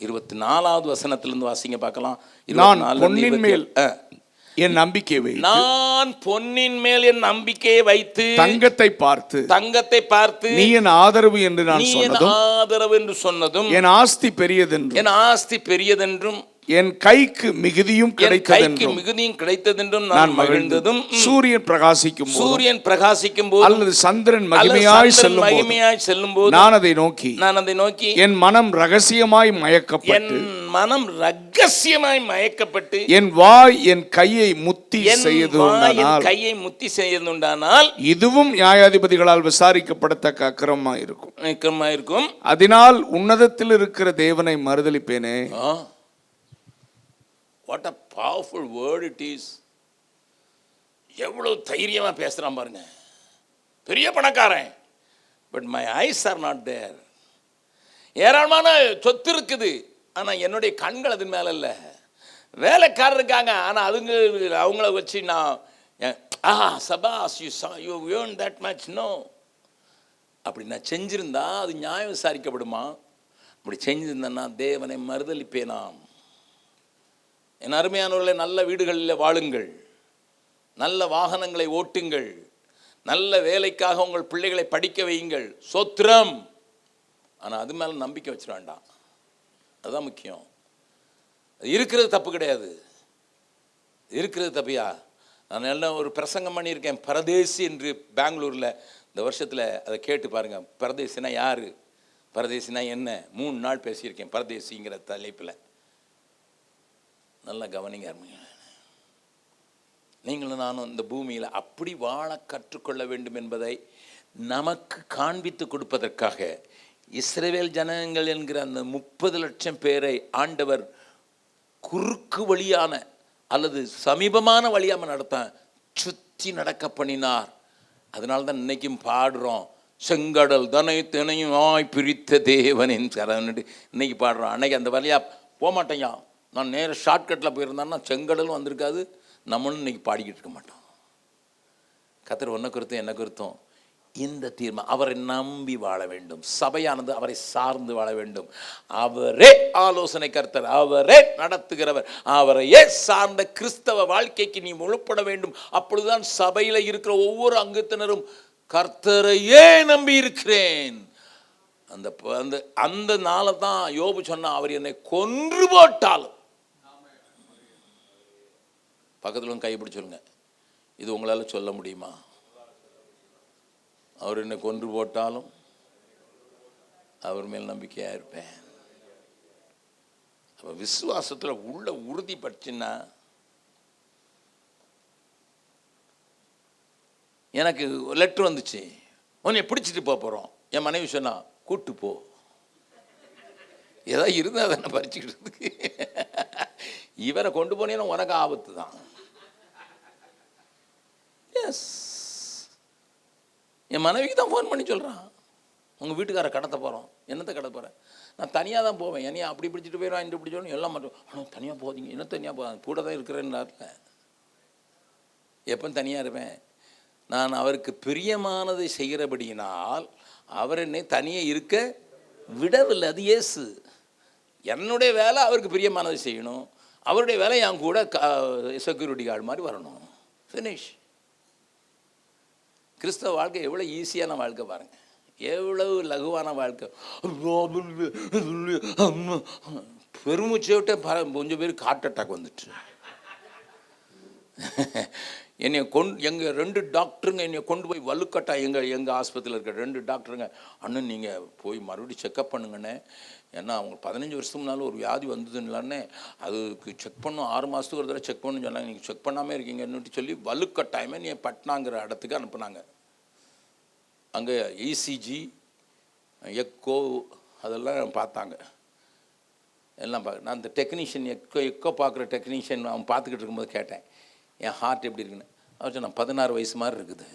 24வது வசனத்திலிருந்து வாசிங்க பார்க்கலாம். நான் பொன்னின் மேல் என் நம்பிக்கை வைத்து, நான் பொன்னின் மேல் என் நம்பிக்கையை வைத்து தங்கத்தை பார்த்து நீ என் ஆதரவு என்று நான் சொன்னதும், ஆதரவு என்று சொன்னதும், என் ஆஸ்தி பெரியதென்றும் என் கைக்கு மிகுதியும் என் கைக்கு கிடைத்ததென்றும் மிகுதியும் கிடைத்ததென்றும் நான் நான் மகிழ்ந்ததும் மகிழ்ந்ததும் சூரியன் பிரகாசிக்கும் போதும் சூரியன் பிரகாசிக்கும் போது அல்லது சந்திரன் மகிமையாய் செல்லும் போதும் மகிமையாய் செல்லும் போது நான் அதை நோக்கி நான் அதை நோக்கி என் மனம் ரகசியமாய் என் மயக்கப்பட்டு மனம் ரகசியமாய் மயக்கப்பட்டு என் வாய் என் கையை முத்தி என் செய்து வாய் என் கையை முத்தி செய்துண்டானால் இதுவும் நியாயாதிபதிகளால் விசாரிக்கப்படத்தக்க அக்கிரமமாய் இருக்கும். இருக்கும். அதனால் உன்னதத்தில் இருக்கிற தேவனை மறுதலிப்பேனே. What a powerful word it is. எவ்வளவு தைரியமா பேசுறான் பாருங்க. பெரிய பணக்காரன், but my eyes are not there. ஏராளமான சொத்து இருக்குது, ஆனா என்னுடைய கண்கள் அது மேல இல்ல. வேலைக்காரர் இருக்காங்க, ஆனா அவங்கள வச்சு நான் சபாஸ் you earned that much. No, அப்படி நான் செஞ்சிருந்தா அது நியாயம் விசாரிக்கப்படுமா? அப்படி செஞ்சிருந்தேன்னா தேவனை மறுதலிப்பேனாம். என் அருமையானவர்களே, நல்ல வீடுகளில் வாழுங்கள், நல்ல வாகனங்களை ஓட்டுங்கள், நல்ல வேலைக்காக உங்கள் பிள்ளைகளை படிக்க வையுங்கள், சோத்திரம். ஆனால் அது மேலே நம்பிக்கை வச்சிட வேண்டாம். அதுதான் முக்கியம். அது இருக்கிறது தப்பு கிடையாது, இருக்கிறது தப்பியா? நான் எல்லாம் ஒரு பிரசங்கம் பண்ணியிருக்கேன், பரதேசி என்று பெங்களூரில். இந்த வருஷத்தில் அதை கேட்டு பாருங்கள். பரதேசினா யார், பரதேசினா என்ன, 3 நாள் பேசியிருக்கேன் பரதேசிங்கிற தலைப்பில். நல்லா கவனிங்க. நீங்களும் நானும் இந்த பூமியில் அப்படி வாழ கற்றுக்கொள்ள வேண்டும் என்பதை நமக்கு காண்பித்து கொடுப்பதற்காக இஸ்ரவேல் ஜனங்கள் என்கிற அந்த 30 லட்சம் பேரை ஆண்டவர் குறுக்கு வழியான அல்லது சமீபமான வழியாம சுற்றி நடக்க பண்ணினார். அதனால தான் இன்னைக்கும் பாடுறோம், செங்கடல் தனை தினையும் பிரித்த தேவனின் சரணு. இன்னைக்கு பாடுறோம். அன்னைக்கு அந்த வழியா போக மாட்டேங்க, நான் நேர ஷார்ட்கட்டில் போயிருந்தேன்னா செங்கடலும் வந்திருக்காது, நம்மளும் இன்னைக்கு பாடிக்கிட்டு இருக்க மாட்டோம். கர்த்தர் ஒன்றை குறித்தும் என்ன குறித்தும் இந்த தீர்மானம், அவரை நம்பி வாழ வேண்டும். சபையானது அவரை சார்ந்து வாழ வேண்டும். அவரே ஆலோசனை கர்த்தர், அவரே நடத்துகிறவர், அவரையே சார்ந்த கிறிஸ்தவ வாழ்க்கைக்கு நீ முழுப்பட வேண்டும். அப்பொழுதுதான் சபையில் இருக்கிற ஒவ்வொரு அங்கத்தினரும் கர்த்தரையே நம்பி இருக்கிறேன். அந்த அந்த அந்த நாளை தான் யோபு சொன்னா, அவர் என்னை கொன்று போட்டாலும். பக்கத்தில் கைப்பிடி சொல்லுங்க, இது உங்களால் சொல்ல முடியுமா? அவர் என்னை கொன்று போட்டாலும் அவர் மேல் நம்பிக்கையாக இருப்பேன். அப்போ விசுவாசத்தில் உள்ள உறுதிப்பட்டுச்சுன்னா, எனக்கு லெட்ரு வந்துச்சு, உன்னை பிடிச்சிட்டு போகிறோம். என் மனைவி சொன்னா, கூட்டு போ, ஏதாவது இருந்தால் அதை நான் பறிச்சுக்கிட்டு. இவரை கொண்டு போனீங்கன்னா உனக்கு ஆபத்து தான். எஸ், என் மனைவிக்கு தான் ஃபோன் பண்ணி சொல்கிறான், உங்கள் வீட்டுக்காரை கடத்த போகிறோம். என்னத்தை கடத்த போகிறேன்? நான் தனியாக தான் போவேன், என்னையா அப்படி பிடிச்சிட்டு போயிடுவான், இப்படி பிடிச்சோன்னு எல்லாம் மட்டும். ஆனால் தனியாக போகாதீங்க, என்ன தனியாக போகாது, கூட தான் இருக்கிறேன்னார்ல. எப்போ தனியாக இருப்பேன்? நான் அவருக்கு பிரியமானதை செய்கிறபடியினால் அவர் என்னை தனியே இருக்க விடவில்லை. அது இயேசு. என்னுடைய வேலை அவருக்கு பிரியமானதை செய்யணும், அவருடைய வேலை என் கூட செக்யூரிட்டி கார்டு மாதிரி வரணும். ஃபினிஷ். கிறிஸ்தவ வாழ்க்கை எவ்வளோ ஈஸியான வாழ்க்கை பாருங்க, எவ்வளவு லகுவான வாழ்க்கை. பெருமூச்சை விட்டு கொஞ்சம் பேர் ஹார்ட் அட்டாக் வந்துட்டு. என்னை எங்கள் 2 டாக்டருங்க என்னை கொண்டு போய் வலுக்கட்டா, எங்கள் ஆஸ்பத்திரியில் இருக்கிற 2 டாக்டருங்க, அண்ணன் நீங்கள் போய் மறுபடியும் செக்கப் பண்ணுங்கண்ணே, ஏன்னா அவங்க 15 வருஷத்துக்கு முன்னால் ஒரு வியாதி வந்ததுன்னாலே அதுக்கு செக் பண்ணும், 6 மாதத்துக்கு ஒரு தடவை செக் பண்ணணும்னு சொன்னாங்க. நீங்கள் செக் பண்ணாமல் இருக்கீங்கன்னு சொல்லி வலுக்கட்டாயமே நீ பட்னாங்கிற இடத்துக்கு அனுப்புனாங்க. அங்கே இசிஜி, எக்கோ அதெல்லாம் பார்த்தாங்க, எல்லாம் நான் அந்த டெக்னீஷியன் எக்கோ பார்க்குற டெக்னீஷியன் அவன் பார்த்துக்கிட்டு இருக்கும்போது கேட்டேன், என் ஹார்ட் எப்படி இருக்குன்னு. அவர் சொன்ன 16 வயசு மாதிரி இருக்குது.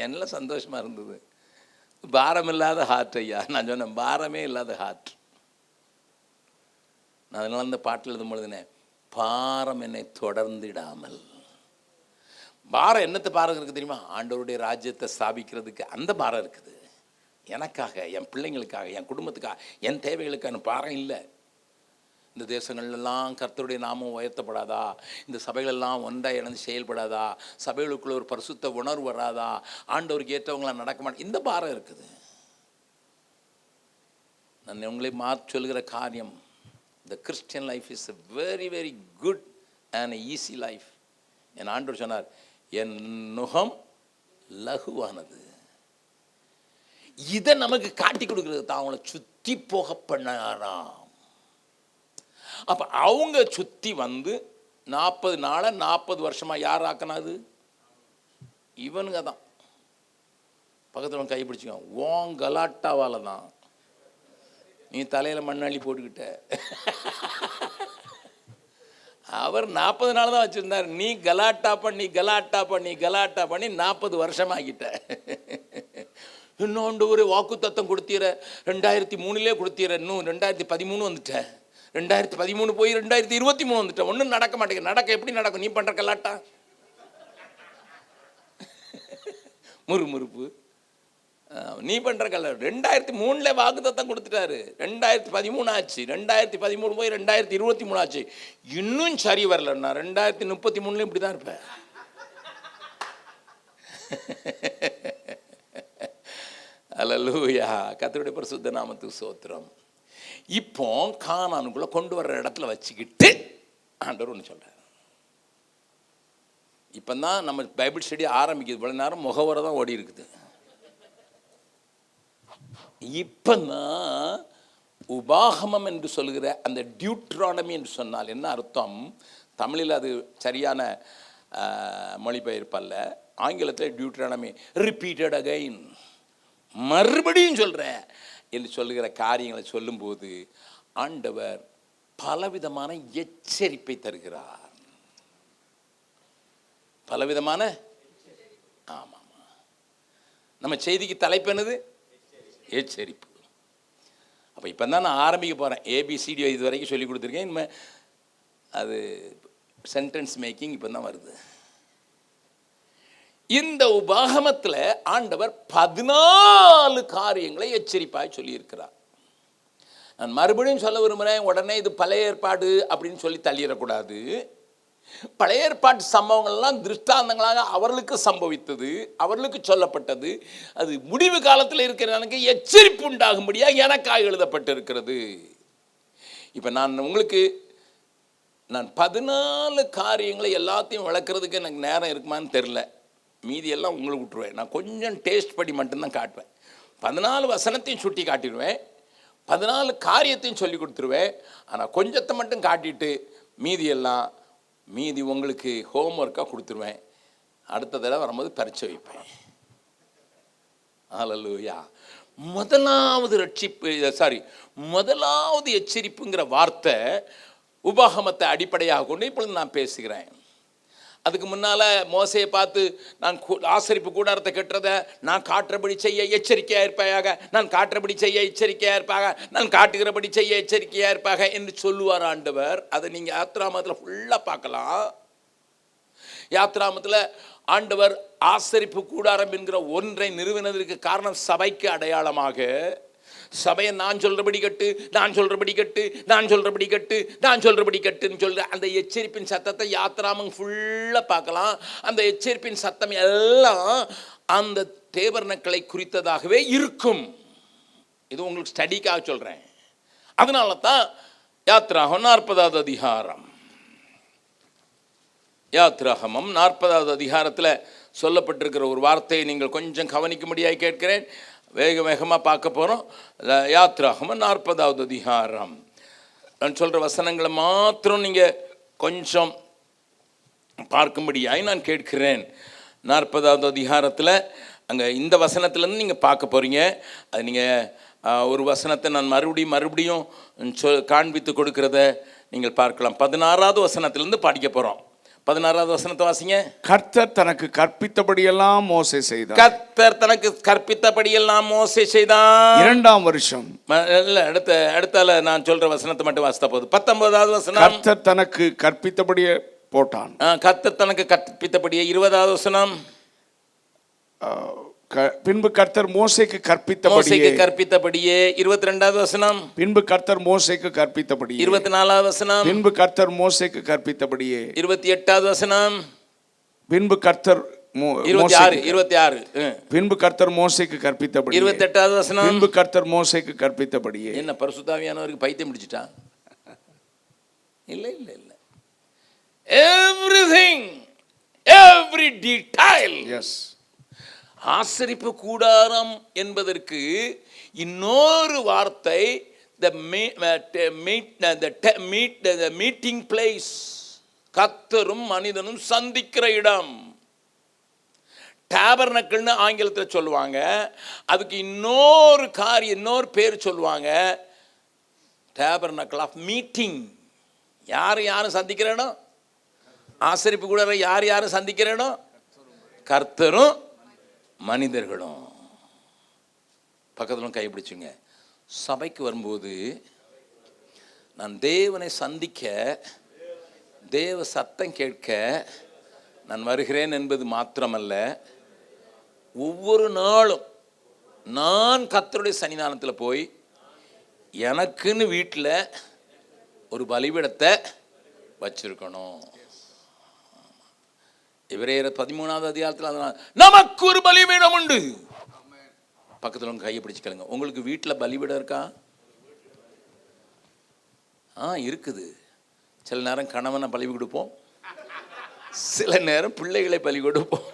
எல்லாம் சந்தோஷமாக இருந்தது. பாரம் இல்லாத ஹார்ட் ஐயா. நான் சொன்னேன், பாரமே இல்லாத ஹார்ட். நான் அதனால அந்த பாட்டில் எழுதும் பொழுதுனேன், பாரம் என்னை தொடர்ந்திடாமல். பாரம் என்னத்தை பாரம் இருக்குது தெரியுமா? ஆண்டவருடைய ராஜ்யத்தை ஸ்தாபிக்கிறதுக்கு அந்த பாரம் இருக்குது. எனக்காக, என் பிள்ளைங்களுக்காக, என் குடும்பத்துக்காக, என் தேவைகளுக்கான பாரம் இல்லை. இந்த தேசங்கள்லாம் கர்த்தருடைய நாமம் உயர்த்தப்படாதா? இந்த சபைகளெல்லாம் ஒன்றாக இணைந்து செயல்படாதா? சபைகளுக்குள்ள ஒரு பரிசுத்த உணர்வு வராதா? ஆண்டவருக்கு ஏற்றவங்களாம் நடக்க மாட்டேன், இந்த பாரம் இருக்குது. நான் உங்களை மாற்றி சொல்கிற காரியம், the Christian life is a very very good and easy life. என் ஆண்டவர் சொன்னார், என் நுகம் லகுவானது. இதை நமக்கு காட்டி கொடுக்கறது தான் அவங்கள சுத்தி போக பண்ணாராம். அப்ப அவங்க சுத்தி வந்து 40 நாளை 40 வருஷமா யார் ஆக்கினாது? இவனுங்க தான். பக்கத்தில் கை பிடிச்சிக்கோ, ஓன் கலாட்டாவால தான் நீ தலையில் மண்ணள்ளி போட்டுக்கிட்ட. அவர் 40 நாள் தான் வச்சுருந்தார். நீ கலாட்டா பண்ணி 40 வருஷமாகிட்ட. இன்னொன்று ஒரு வாக்கு தத்தம் கொடுத்தீர, 2003 கொடுத்தீர, இன்னும் 2013 வந்துட்டேன். 2013 போய் 2023 வந்துட்டேன். ஒன்றும் நடக்க மாட்டேங்குது. நடக்க எப்படி நடக்கும்? நீ பண்ணுற கலாட்டா, முறுமுறுப்பு, நீ பண்ற கல்ல. 2003 வாக்கு தத்தம் கொடுத்துட்டாரு. 2013 ஆச்சு. 2013 போய் 2023 ஆச்சு. இன்னும் சரி வரலன்னா 2033 இப்படிதான் இருப்பேன். அல்லேலூயா, கர்த்தருடைய பரிசுத்த நாமத்துக்கு ஸ்தோத்திரம். இப்போ கானானுக்குள்ள கொண்டு வர்ற இடத்துல வச்சுக்கிட்டு ஆண்டவர் ஒன்று சொல்றார். இப்பதான் நம்ம பைபிள் ஸ்டடி ஆரம்பிக்குது. இவ்வளவு நேரம் முகவரை தான் ஓடி இருக்குது. இப்பதான் உபாகமம் என்று சொல்கிற அந்த டியூட்ரானமி என்று சொன்னால் என்ன அர்த்தம்? தமிழில் அது சரியான மொழிபெயர்ப்பல்ல. ஆங்கிலத்தில் டியூட்ரானமி, ரிப்பீட்டட் அகைன், மறுபடியும் சொல்கிறேன் என்று சொல்லுகிற காரியங்களை சொல்லும்போது ஆண்டவர் பலவிதமான எச்சரிப்பை தருகிறார். பலவிதமான, ஆமாம், நம்ம செய்திக்கு தலைப்பு என்னது? எச்சரிப்பு. அப்போ இப்போ தான் நான் ஆரம்பிக்க போகிறேன். ஏபிசிடி இது வரைக்கும் சொல்லி கொடுத்துருக்கேன். இனிமேல் அது சென்டென்ஸ் மேக்கிங் இப்போ தான் வருது. இந்த உபாகமத்தில் ஆண்டவர் 14 காரியங்களை எச்சரிப்பாய் சொல்லியிருக்கிறார். நான் மறுபடியும் சொல்ல விரும்புகிறேன், உடனே இது பழைய ஏற்பாடு அப்படின்னு சொல்லி தள்ளிடக்கூடாது. பழைய ஏற்பாட்டு சம்பவங்கள்லாம் திருஷ்டாந்தங்களாக அவர்களுக்கு சம்பவித்தது, அவர்களுக்கு சொல்லப்பட்டது. அது முடிவு காலத்தில் இருக்கிற எனக்கு எச்சரிப்பு உண்டாகும்படியாக எனக்காக எழுதப்பட்டிருக்கிறது. இப்போ நான் உங்களுக்கு 14 காரியங்களை எல்லாத்தையும் விளக்குறதுக்கு எனக்கு நேரம் இருக்குமான்னு தெரில. மீதியெல்லாம் உங்களுக்கு விட்டுருவேன். நான் கொஞ்சம் டேஸ்ட் பண்ணி மட்டும்தான் காட்டுவேன். 14 வசனத்தையும் சுட்டி காட்டிடுவேன், 14 காரியத்தையும் சொல்லி கொடுத்துருவேன். ஆனால் கொஞ்சத்தை மட்டும் காட்டிட்டு மீதி உங்களுக்கு ஹோம்ஒர்க்காக கொடுத்துருவேன். அடுத்த தடவை வரும்போது பரீட்சை வைப்பேன். ஹல்லேலூயா. முதலாவது எச்சரிப்புங்கிற வார்த்தை உபாகமத்தை அடிப்படையாக கொண்டு இப்பொழுது நான் பேசுகிறேன். அதுக்கு முன்னால் மோசையை பார்த்து, நான் ஆசரிப்பு கூடாரத்தை கட்டுறதை நான் காட்டுறபடி செய்ய எச்சரிக்கையாக இருப்பாயாக, நான் காட்டுறபடி செய்ய எச்சரிக்கையாக இருப்பாக, நான் காட்டுகிறபடி செய்ய எச்சரிக்கையாக இருப்பாக என்று சொல்லுவார் ஆண்டவர். அதை நீங்கள் யாத்ராமத்தில் ஃபுல்லாக பார்க்கலாம். யாத்ராமத்தில் ஆண்டவர் ஆசரிப்பு கூடாரம் என்கிற ஒன்றை நிறுவினதற்கு காரணம் சபைக்கு அடையாளமாக, சபையை நான் சொல்றபடி கட்டு, நான் சொல்றபடி கட்டு, நான் சொல்றபடி கட்டு, நான் சொல்றபடி கட்டுன்னு சொல்ற அந்த எச்சரிப்பின் சத்தத்தை யாத்ராமம் ஃபுல்லாக பார்க்கலாம். அந்த எச்சரிப்பின் சத்தம் எல்லாம் அந்த தேவர்ணக்களை குறித்ததாகவே இருக்கும். இது உங்களுக்கு ஸ்டடிக்காக சொல்றேன். அதனால தான் யாத்ராகம் 40வது அதிகாரம், யாத்ராகமம் 40வது அதிகாரத்தில் சொல்லப்பட்டிருக்கிற ஒரு வார்த்தையை நீங்கள் கொஞ்சம் கவனிக்கும்படியாக கேட்கிறேன். வேகமாக பார்க்க போகிறோம். யாத்ராகமம் 40வது அதிகாரம். நான் சொல்கிற வசனங்களை மாத்திரம் நீங்கள் கொஞ்சம் பார்க்கும்படியாய் நான் கேட்கிறேன். 40வது அதிகாரத்தில் அங்கே இந்த வசனத்துலேருந்து நீங்கள் பார்க்க போகிறீங்க. அது நீங்கள் ஒரு வசனத்தை நான் மறுபடியும் காண்பித்து கொடுக்கிறத நீங்கள் பார்க்கலாம். 16வது வசனத்திலேருந்து படிக்க போகிறோம். 16வது வசனத்தை வாசிங்க. கர்த்தர் தனக்கு கற்பித்தபடியெல்லாம் மோசே செய்தார். கர்த்தர் தனக்கு கற்பித்தபடியெல்லாம் மோசே செய்தான். 2ஆம் வருஷம் இல்ல, அடுத்தால நான் சொல்ற வசனத்தை மட்டும் வாசித்தா போதும். 19வது வசனம். கர்த்தர் தனக்கு கற்பித்தபடியே போட்டான். கர்த்தர் தனக்கு கற்பித்தபடியே. 20வது வசனம். பின்பு கர்த்தர் மோசேக்கு கற்பித்தபடியே. 22வது வசனம். பின்பு கர்த்தர் மோசேக்கு கற்பித்தபடியே. 24வது வசனம். பின்பு கர்த்தர் மோசேக்கு கற்பித்தபடியே. 28வது வசனம். பின்பு கர்த்தர் 26. பின்பு கர்த்தர் மோசேக்கு கற்பித்தபடி 28வது வசனம். பின்பு கர்த்தர் மோசேக்கு கற்பித்தபடியே. என்ன பரிசுத்தாவியானவருக்கு பைத்தியம் பிடிச்சிட்டா? இல்ல இல்ல இல்ல. Everything, every detail. எஸ். ஆசரிப்பு கூடாரம் என்பதற்கு இன்னொரு வார்த்தை the meeting place. கர்த்தரும் மனிதனும் சந்திக்கிற இடம். டேபர்னக்கிள்னு ஆங்கிலத்தில் சொல்லுவாங்க. அதுக்கு இன்னொரு பேர் சொல்லுவாங்க, டேபர்னக்கிள் ஆஃப் மீட்டிங். யாரும் சந்திக்கிற இடம். ஆசரிப்பு கூட யாரும் சந்திக்கிற இடம். கர்த்தரும் மனிதர்களும். பக்கத்துல கைப்பிடிச்சுங்க. சபைக்கு வரும்போது நான் தேவனை சந்திக்க, தேவ சத்தம் கேட்க நான் வருகிறேன் என்பது மாத்திரமல்ல, ஒவ்வொரு நாளும் நான் கர்த்தருடைய சன்னிதானத்தில் போய் எனக்குன்னு வீட்டில் ஒரு பலிபீடத்தை வச்சிருக்கணும். எபிரேயர் 13வது அதிகாரத்தில் நமக்கு ஒரு பலிபீடம் உண்டு. பக்கத்தில் கையை பிடிச்சிக்கலுங்க. உங்களுக்கு வீட்டில் பலிபீடம் இருக்கா? இருக்குது. சில நேரம் கணவனை பலி கொடுப்போம், சில நேரம் பிள்ளைகளை பலி கொடுப்போம்.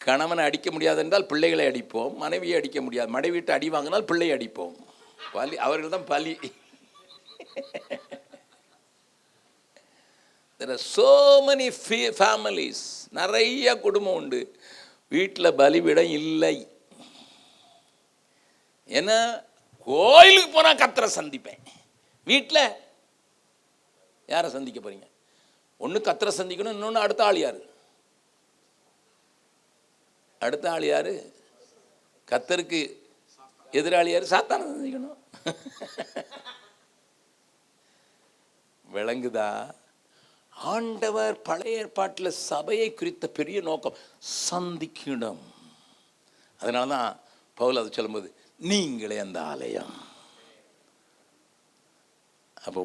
கணவனை அடிக்க முடியாது என்றால் பிள்ளைகளை அடிப்போம், மனைவியை அடிக்க முடியாது, மனைவிட்டு அடி வாங்கினால் பிள்ளை அடிப்போம். பலி அவர்கள் தான் பலி. There are so many families. நிறைய குடும்பம் உண்டு, வீட்டில் பலிபீடம் இல்லை. ஏன்னா கோயிலுக்கு போனால் கர்த்தரை சந்திப்பேன், வீட்டில் யாரை சந்திக்க போறீங்க? ஒன்று கர்த்தரை சந்திக்கணும், இன்னொன்று அடுத்த ஆள் யாரு? அடுத்த ஆள் யாரு? கர்த்தருக்கு எதிராளி யாரு? சாத்தானை சந்திக்கணும். விளங்குதா? ஆண்டவர் பழைய ஏற்பாட்டில் சபையை குறித்த பெரிய நோக்கம் சந்திக்கிடம். அதனால தான் பவுல் அதை சொல்லும்போது நீங்களே அந்த ஆலயம். அப்போ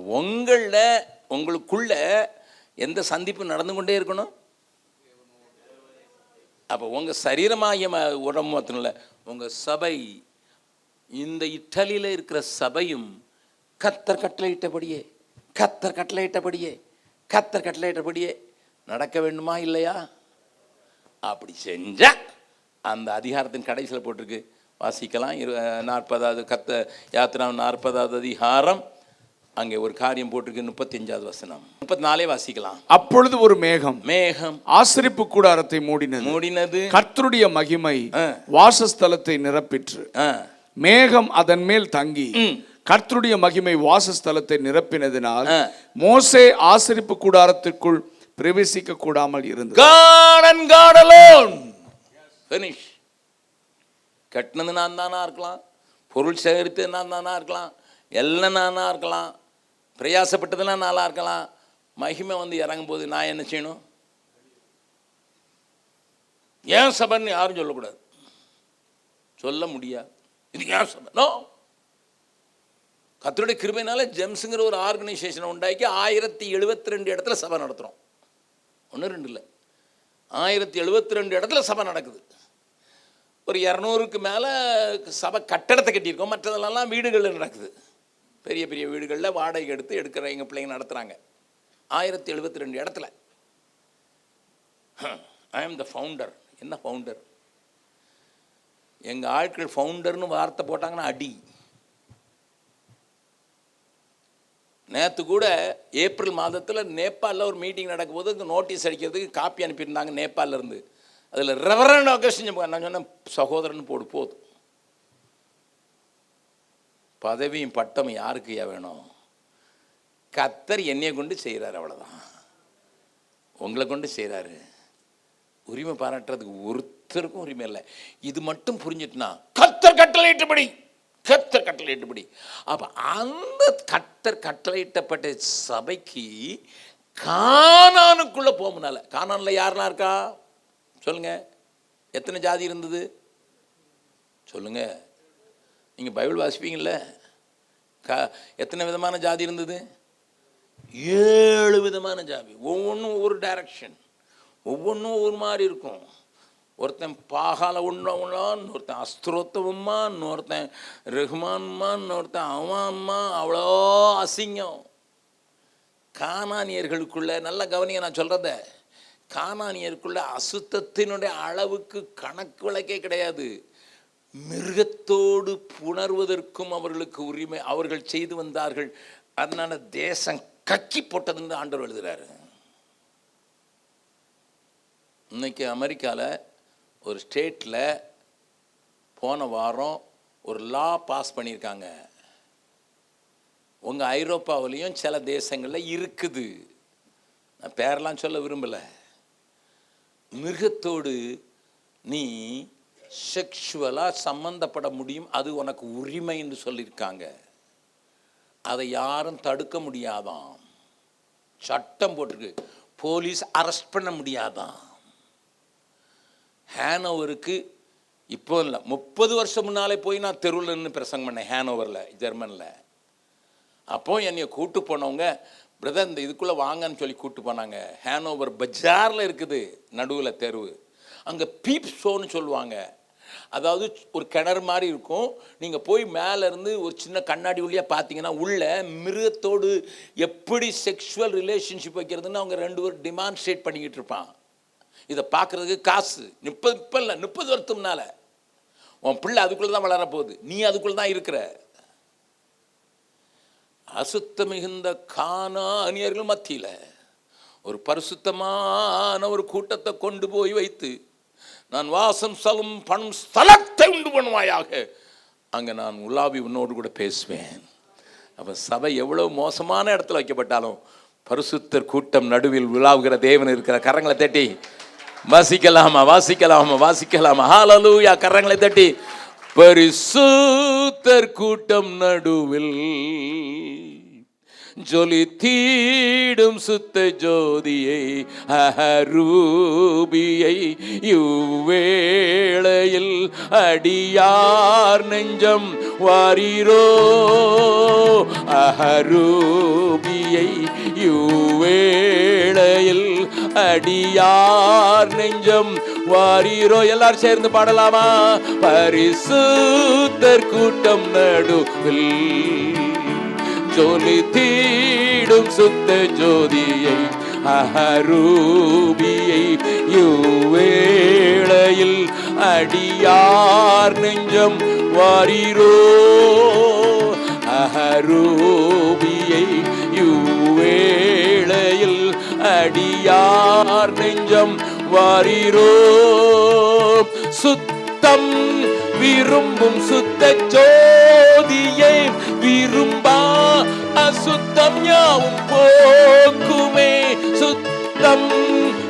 உங்களுக்குள்ள எந்த சந்திப்பு நடந்து கொண்டே இருக்கணும். அப்போ உங்கள் சரீரமாகிய உடம்பு மாத்திரம் இல்லை, உங்கள் சபை, இந்த இட்டலியில் இருக்கிற சபையும் கர்த்தர் கட்டளையிட்டபடியே நடக்க வேண்டுமா இல்லையா? அப்படி செஞ்சா அந்த அதிகாரத்தின் கடைசியில் போட்டிருக்கு, வாசிக்கலாம். 40வது யாத்திரா 40வது அதிகாரம், அங்கே ஒரு காரியம் போட்டிருக்கு. 35வது வசனம், 34 வாசிக்கலாம். அப்பொழுது ஒரு மேகம் ஆசரிப்பு கூடாரத்தை மூடினது. கர்த்தருடைய மகிமை வாசஸ்தலத்தை நிரப்பிற்று. மேகம் அதன் மேல் தங்கி கர்த்தருடைய மகிமை வாசஸ்தலத்தை நிரப்பினதினால் மோசே ஆசரிப்பு கூடாரத்திற்குள் பிரவேசிக்க கூடாமல் இருந்தது. God and God alone. Finish. கட்டினது நான் தானா இருக்கலாம், பொருள் சேகரித்தது நான் தானா இருக்கலாம், எல்லாம் நானா இருக்கலாம், பிரயாசப்பட்டதெல்லாம் நானா இருக்கலாம். மகிமை வந்து இறங்கும் போது நான் என்ன செய்யணும்? ஏன் சபைன்னு யாரும் சொல்லக்கூடாது, சொல்ல முடியாது. இது ஏன் சபை? நோ. கர்த்தருடைய கிருபையினால ஜெம்ஸுங்கிற ஒரு ஆர்கனைசேஷனை உண்டாக்கி 1072 இடத்துல சபை நடத்துகிறோம். 1 2 இல்லை, 1072 இடத்துல சபை நடக்குது. ஒரு 200க்கு மேலே சபை கட்டடத்தை கட்டியிருக்கோம், மற்றதெல்லாம் வீடுகளில் நடக்குது. பெரிய பெரிய வீடுகளில் வாடகை எடுக்கிற எங்கள் பிள்ளைங்க நடத்துகிறாங்க. 1072 இடத்துல. ஐ ஆம் த ஃபவுண்டர். என்ன ஃபவுண்டர்? எங்கள் ஆட்கள் ஃபவுண்டர்னு வார்த்தை போட்டாங்கன்னா அடி. நேற்று கூட ஏப்ரல் மாதத்தில் நேபாளில் ஒரு மீட்டிங் நடக்கும்போது இந்த நோட்டீஸ் அடிக்கிறதுக்கு காப்பி அனுப்பியிருந்தாங்க நேபாளிலேருந்து. அதில் ரெவரண்ட் அகஸ்டின் நான் சொன்னேன், சகோதரன் போதும். பதவியும் பட்டமும் யாருக்கு வேணும்? கர்த்தர் என்னையை கொண்டு செய்கிறார், அவ்வளோதான். உங்களை கொண்டு செய்கிறாரு. உரிமை பாராட்டுறதுக்கு ஒருத்தருக்கும் உரிமை இல்லை. இது மட்டும் புரிஞ்சிட்டுனா கர்த்தர் கட்டளையிட்டபடி. அப்போ அந்த கர்த்தர் கட்டளையிட்டப்பட்ட சபைக்கு கானானுக்குள்ளே போகமுனால. கானானில் யாரெல்லாம் இருக்கா சொல்லுங்க? எத்தனை ஜாதி இருந்தது சொல்லுங்க? நீங்கள் பைபிள் வாசிப்பீங்கள்ல, எத்தனை விதமான ஜாதி இருந்தது? 7 விதமான ஜாதி. ஒவ்வொன்றும் ஒவ்வொரு டைரக்ஷன், ஒவ்வொன்றும் ஒவ்வொரு மாதிரி இருக்கும். ஒருத்தன் பாகால உண்ணா, இன்னொருத்தன் அஸ்திரோத்தவம்மா, இன்னொருத்தன் ரஹ்மான்மா, இன்னொருத்தன் அவான்மா. அவ்வளோ அசிங்கம். கானானியர்களுக்குள்ள நல்ல கவனிங்க நான் சொல்கிறத, கானானியருக்குள்ள அசுத்தத்தினுடைய அளவுக்கு கணக்கு வழக்கே கிடையாது. மிருகத்தோடு புணர்வதற்கும் அவர்களுக்கு உரிமை அவர்கள் செய்து வந்தார்கள். அதனால தேசம் கக்கி போட்டதுன்னு ஆண்டவர் எழுதுகிறாரு. இன்னைக்கு அமெரிக்காவில் ஒரு ஸ்டேட்டில் போன வாரம் ஒரு லா பாஸ் பண்ணியிருக்காங்க. உங்கள் ஐரோப்பாவிலையும் சில தேசங்களில் இருக்குது, நான் பேரெல்லாம் சொல்ல விரும்பலை. மிருகத்தோடு நீ செக்ஷுவலாக சம்பந்தப்பட முடியும், அது உனக்கு உரிமைன்னு சொல்லியிருக்காங்க. அதை யாரும் தடுக்க முடியாதான், சட்டம் போட்டிருக்கு. போலீஸ் அரெஸ்ட் பண்ண முடியாதான். ஹேனோவருக்கு இப்போ இல்லை, 30 வருஷம் முன்னாலே போய் நான் தெருவில் நின்று பிரசங்கம் பண்ணேன் ஹேனோவரில், ஜெர்மனில். அப்போ என்னைய கூட்டு போனவங்க, பிரதர் இந்த இதுக்குள்ளே வாங்கன்னு சொல்லி கூப்பிட்டு போனாங்க. ஹேனோவர் பஜாரில் இருக்குது, நடுவில் தெருவு. அங்கே பீப் ஷோன்னு சொல்லுவாங்க. அதாவது ஒரு கிணறு மாதிரி இருக்கும். நீங்கள் போய் மேலேருந்து ஒரு சின்ன கண்ணாடி வழியாக பார்த்தீங்கன்னா உள்ள மிருகத்தோடு எப்படி செக்ஷுவல் ரிலேஷன்ஷிப் வைக்கிறதுன்னு அவங்க 2 பேரும் டிமான்ஸ்ட்ரேட் பண்ணிக்கிட்டு இருப்பான். இதை பார்க்குறதுக்கு காசு. இப்போ இல்லை, 30 வருஷத்துக்கு முன்னால். உன் பிள்ளை அதுக்குள்ளே தான் வளரப்போகுது, நீ அதுக்குள்ளே தான் இருக்கிற. அசுத்த மிகுந்த கானானியர்கள் மத்தியில் ஒரு பரிசுத்தமான ஒரு கூட்டத்தை கொண்டு போய் வைத்து, நான் வாசம் செல்லும் பணம் ஸ்தலத்தை உண்டு பண்ணுவாயாக, அங்கே நான் உலாவி உன்னோடு கூட பேசுவேன். அப்போ சபை எவ்வளோ மோசமான இடத்துல வைக்கப்பட்டாலும் பரிசுத்தர் கூட்டம் நடுவில் உலாவுகிற தேவன் இருக்கிற. கரங்களை தட்டி வாசிக்கலாமா, வாசிக்கலாமா, வாசிக்கலாமா. ஹல்லேலூயா. கரங்களை தட்டி. பரிசுத்தர் கூட்டம் நடுவில் ஜொலி தீடும் சுத்த ஜோதியை அரூபியை இவ்வேளையில் அடியார் நெஞ்சம் வாரீரோ. அரூபியை இவ்வேளையில் அடியார் நெஞ்சம் வாரீரோ. எல்லாரும் சேர்ந்து பாடலாமா? பரிசுத்தர் கூட்டம் நடுவில் ஜொலி தீடும் சுத்த ஜோதியை அரூபியை இவ்வேளையில் அடியார் நெஞ்சம் வாரீரோ. அரூபியை இவ்வேளையில் அடியார் நெஞ்சம் வாரீரோ. சுத்தம் விரும்பும் சுத்த ஜோதியை விரும்பா அசுத்தம் யாவும் போக்குமே. சுத்தம்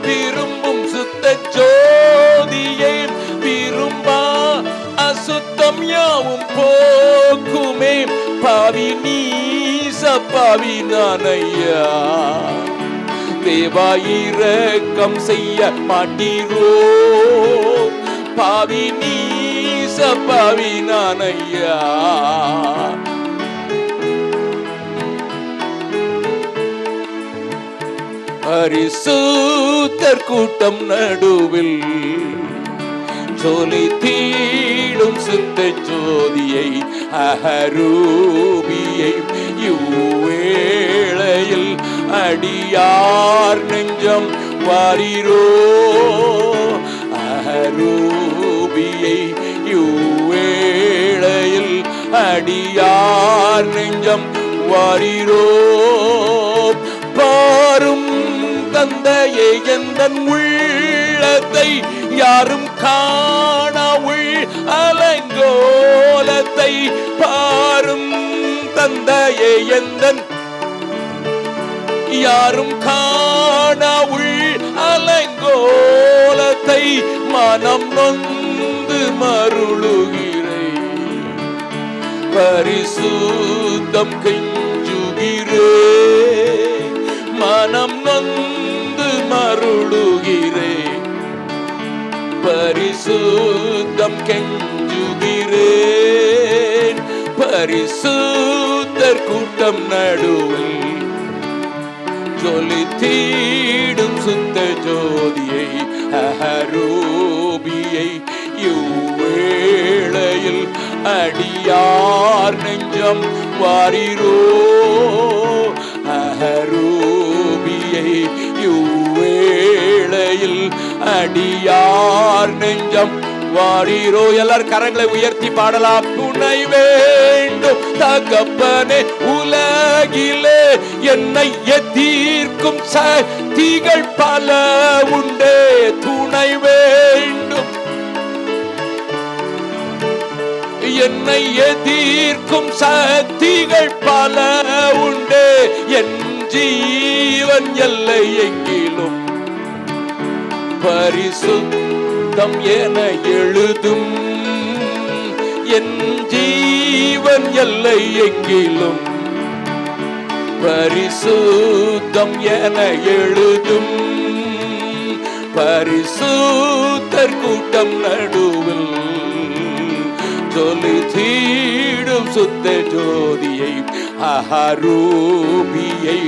விரும்பும் சுத்த ஜோதியை விரும்பா அசுத்தம் யாவும் போக்குமே. பாவி நீச பாவி நானையா, தேவாயிரக்கம் செய்ய மாட்டீரோ. பாவி நீச பாவி நானையா, பரிசுத்தர் கூட்டம் நடுவில் ஜொலி தீடும் சுத்த ஜோதியை அரூபியை இவ்வேளையில் அடியார் நெஞ்சம் வாரீரோ. அரூபியை இவ்வேளையில் அடியார் நெஞ்சம் வாரீரோ. பாரும் தந்தையே எந்தன் உள்ளத்தை யாரும் காணா உள் அலங்கோலத்தை. பாரும் தந்தையே எந்தன் யாரும் காணா உள் அலங்கோலத்தை. மனம் நொந்து மருளுகிறேன், பரிசுத்தம் கெஞ்சுகிறேன். மனம் நொந்து மருளுகிறேன், பரிசுத்தம் கெஞ்சுகிறேன். பரிசுத்தர் கூட்டம் நடுவில் ஜொலி தீடும் சுத்த ஜோதியை அரூபி அடியார் நெஞ்சம் வாரிரோ அரூபியை இவ்வேளையில் அடியார் நெஞ்சம் வாரீரோ. எல்லாரும் கரங்களை உயர்த்தி பாடலாம். துணை வேண்டும் தகப்பனே உலகிலே என்னை எதிர்க்கும் சக்திகள் பல உண்டே. துணை வேண்டும் என்னை எதிர்க்கும் சக்திகள் பல உண்டே. என் ஜீவன் எல்லை எங்கிலும் பரிசுத்தம் என எழுதும். என் ஜீவன் எல்லை எங்கிலும் பரிசுத்தம் என எழுதும். பரிசுத்தர் கூட்டம் நடுவில் சொல்லி தீடும் சுத்த ஜோதியை அரூபியை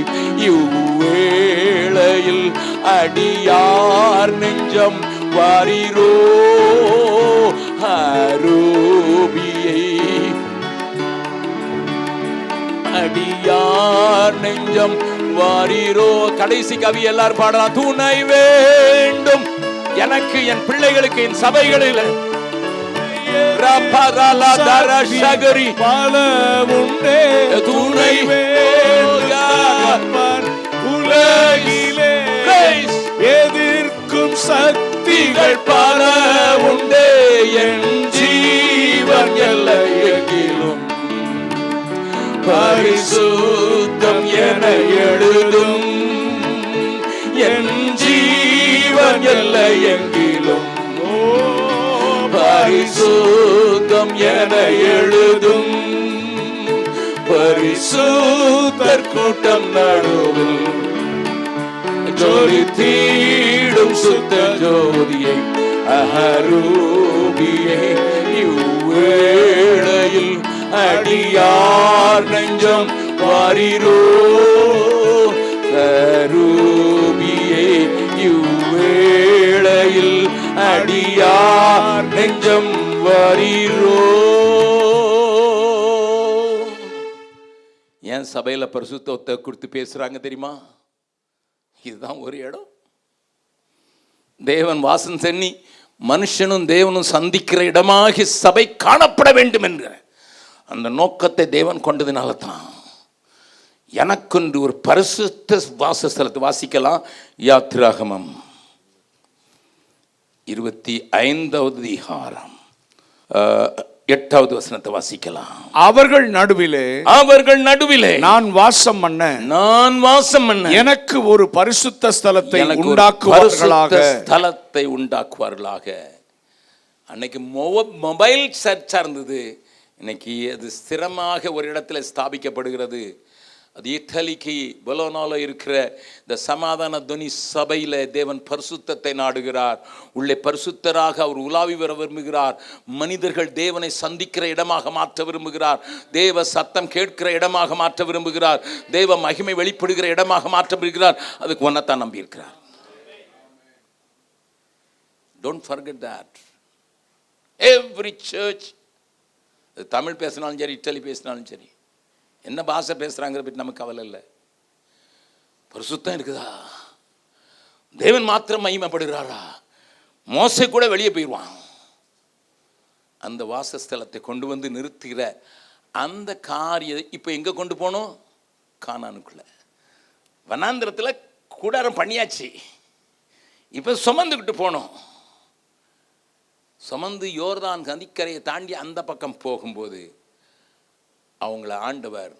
இவ்வேளையில் அடியார் நெஞ்சம் வாரீரோ அரூபியை அடியார் நெஞ்சம் வாரீரோ. கடைசி கவி எல்லாரும் பாடலாம். துணை வேண்டும் எனக்கு, என் பிள்ளைகளுக்கு, என் சபைகளில் பல உண்டே. துணை உலகிலே எதிர்க்கும் சக்திகள் பல உண்டே. என் ஜீவன் எல்லையிலும் பரிசுத்தம் என எழுதும். என் ஜீவன் எல்லையெங்கிலும் பரிசுத்தம் என எழுதும். பரிசுத்தர் கூட்டம் நடுவில் ஜோதி தீடும் சுத்த ஜோதியை அரூபியை இவ்வேளையில் அடியார் நெஞ்சம் வாரீரோ அரூபியை இவ்வேளையில் அடியார் நெஞ்சம் வாரீரோ. ஏன் சபையில பரிசுத்தத்தை குறித்து பேசுறாங்க தெரியுமா? இதுதான் ஒரு இடம். தேவன் வாசம் சென்னி மனுஷனும் தேவனும் சந்திக்கிற இடமாகி சபை காணப்பட வேண்டும் என்ற அந்த நோக்கத்தை தேவன் கொண்டதுனால தான் எனக்கொன்று ஒரு பரிசுத்த வாசஸ்தலத்தை வாசிக்கலாம். யாத்திராகமம் 25வது அதிகாரம் 8வது வசனத்தை வாசிக்கலாம். அவர்கள் நடுவிலே நான் வாசம் பண்ண எனக்கு ஒரு பரிசுத்த ஸ்தலத்தை உண்டாக்குவார்களாக. அன்னைக்கு மொபைல் சர்ச்சா இருந்தது. இன்னைக்கு அது ஸ்திரமாக ஒரு இடத்துல ஸ்தாபிக்கப்படுகிறது. அது இத்தாலிக்கு பொலோனால இருக்கிற இந்த சமாதான துனி சபையில் தேவன் பரிசுத்தத்தை நாடுகிறார். உள்ளே பரிசுத்தராக அவர் உலாவி வர விரும்புகிறார். மனிதர்கள் தேவனை சந்திக்கிற இடமாக மாற்ற விரும்புகிறார். தேவ சத்தம் கேட்கிற இடமாக மாற்ற விரும்புகிறார். தேவ மகிமை வெளிப்படுகிற இடமாக மாற்ற விரும்புகிறார். அதுக்கு ஒன்னத்தான் நம்பி இருக்கிறார். Don't forget that. Every church, Tamil பேசினாலும் சரி, இத்தாலி பேசினாலும் சரி, என்ன பாஷை பேசுறாங்கிற பற்றி நமக்கு கவலை இல்லை. பரிசுத்தம் இருக்குதா? தேவன் மாத்திரம் மகிமைப்படுகிறாரா? மோசே கூட வெளியே போயிடுவான். அந்த வாசஸ்தலத்தை கொண்டு வந்து நிறுத்துகிற அந்த காரியம் இப்போ எங்கே கொண்டு போனோம்? கானானுக்குள்ள. வனாந்திரத்தில் கூடாரம் பண்ணியாச்சு. இப்போ சுமந்துக்கிட்டு போனோம். சுமந்து யோர்தான் நதிக்கரையை தாண்டி அந்த பக்கம் போகும்போது அவங்கள ஆண்டவர்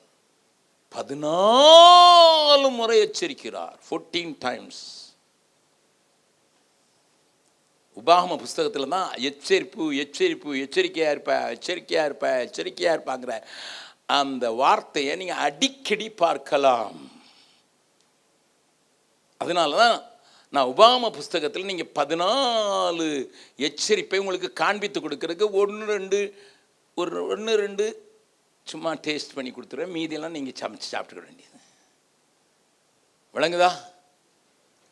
14 முறை எச்சரிக்கிறார். 14 times. உபாகம புஸ்தகத்தில் தான் எச்சரிக்கையா இருப்பாங்கிற அந்த வார்த்தையை நீங்க அடிக்கடி பார்க்கலாம். அதனாலதான் நான் உபாகம புஸ்தகத்தில் நீங்க 14 எச்சரிப்பை உங்களுக்கு காண்பித்து கொடுக்கறதுக்கு 1-2 சும்மா டேஸ்ட் பண்ணி கொடுத்துருவேன். மீதியெல்லாம் நீங்கள் சமைச்சு சாப்பிட்டுக்க வேண்டியது.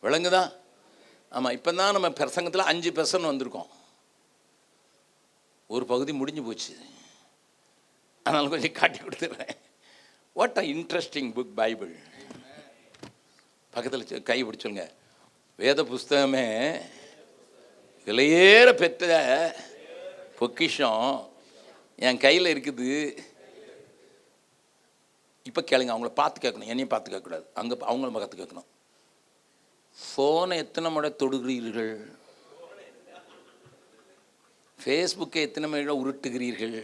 விளங்குதா? ஆமாம். இப்போ தான் நம்ம பிரசங்கத்தில் 5% வந்திருக்கோம். ஒரு பகுதி முடிஞ்சு போச்சு. அதனால கொஞ்சம் காட்டி கொடுத்துட்றேன். What a interesting book Bible. பக்கத்தில் கை பிடிச்சுங்க. வேத புஸ்தகமே விலையேற பெற்ற பொக்கிஷம் என் கையில் இருக்குது. இப்போ கேளுங்க, அவங்கள பார்த்து கேட்கணும், என்னையும் பார்த்து கேட்கக்கூடாது. அங்கே அவங்கள பார்த்து கேட்கணும். ஃபோனை எத்தனை முறை தொடுகிறீர்கள்? ஃபேஸ்புக்கை எத்தனை முறை உருட்டுகிறீர்கள்?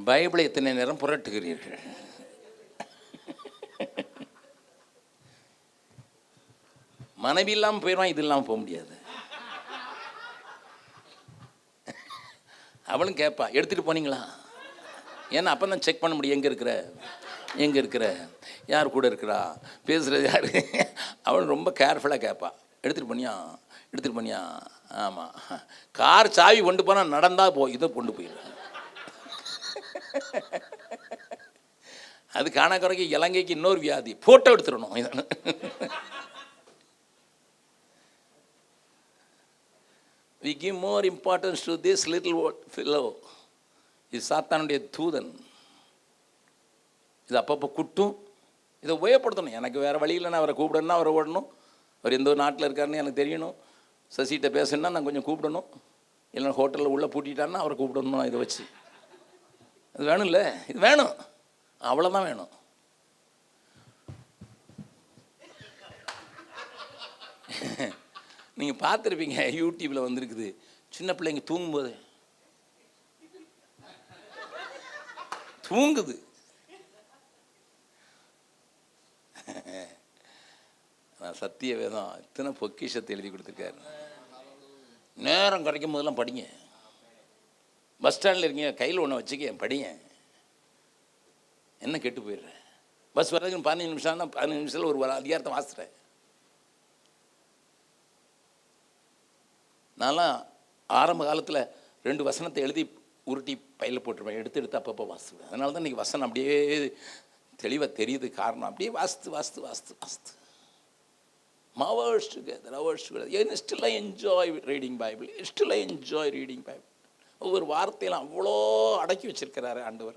பைபிளை எத்தனை நேரம் புரட்டுகிறீர்கள்? மனைவி இல்லாமல் போயிடுவான், இது இல்லாமல் போக முடியாது. அவளும் கேட்பா, எடுத்துகிட்டு போனீங்களா? ஏன்னா அப்போ தான் செக் பண்ண முடியும், எங்கே இருக்கிற யார் கூட இருக்கிறா, பேசுகிறது யார். அவள் ரொம்ப கேர்ஃபுல்லாக கேட்பா, எடுத்துகிட்டு போனியா? ஆமாம். கார் சாவி கொண்டு போனால் நடந்தால் இதை கொண்டு போயிடுறேன். அது காணக்குறைக்கு இலங்கைக்கு இன்னொரு வியாதி, ஃபோட்டோ எடுத்துடணும். We give more importance to this little fellow. இது சாத்தானுடைய தூதன். இது அப்பப்போ குட்டும். இதை உபயோகப்படுத்தணும். எனக்கு வேறு வழி இல்லைன்னா அவரை கூப்பிடணும்னா அவரை ஓடணும். அவர் எந்த ஒரு நாட்டில் இருக்காருன்னு எனக்கு தெரியணும். சசிகிட்ட பேசணுன்னா நான் கொஞ்சம் கூப்பிடணும். இல்லைன்னா ஹோட்டலில் உள்ளே பூட்டிட்டான்னா அவரை கூப்பிடணும். இதை வச்சு அது வேணும்ல, இது வேணும், அவ்வளோதான் வேணும். நீங்கள் பார்த்துருப்பீங்க, யூடியூப்பில் வந்திருக்குது, சின்ன பிள்ளைங்க தூங்கும்போது தூங்குது. சத்திய வேதம் இத்தனை பொக்கிஷத்தை எழுதி கொடுத்துருக்காரு. நேரம் கிடைக்கும் போதெல்லாம் படிங்க. பஸ் ஸ்டாண்டில் இருக்கீங்க, கையில் ஒன்று வச்சுக்க, படிங்க. என்ன கெட்டு போயிடுறேன். பஸ் வர்றதுக்கு 15 நிமிஷம்னா 15 நிமிஷத்தில் ஒரு அதிகாரத்தை வாசிக்கிறேன். நான்லாம் ஆரம்ப காலத்தில் 2 வசனத்தை எழுதி உருட்டி பையில் போட்டுருவேன், எடுத்து அப்பப்போ வாசிடுவேன். அதனால தான் இன்றைக்கி வசனம் அப்படியே தெளிவாக தெரியுது. காரணம் அப்படியே வாசித்து hours together. Still I enjoy reading Bible. Still I enjoy reading Bible. ஒவ்வொரு வார்த்தையெல்லாம் அவ்வளோ அடக்கி வச்சிருக்கிறாரு ஆண்டவர்.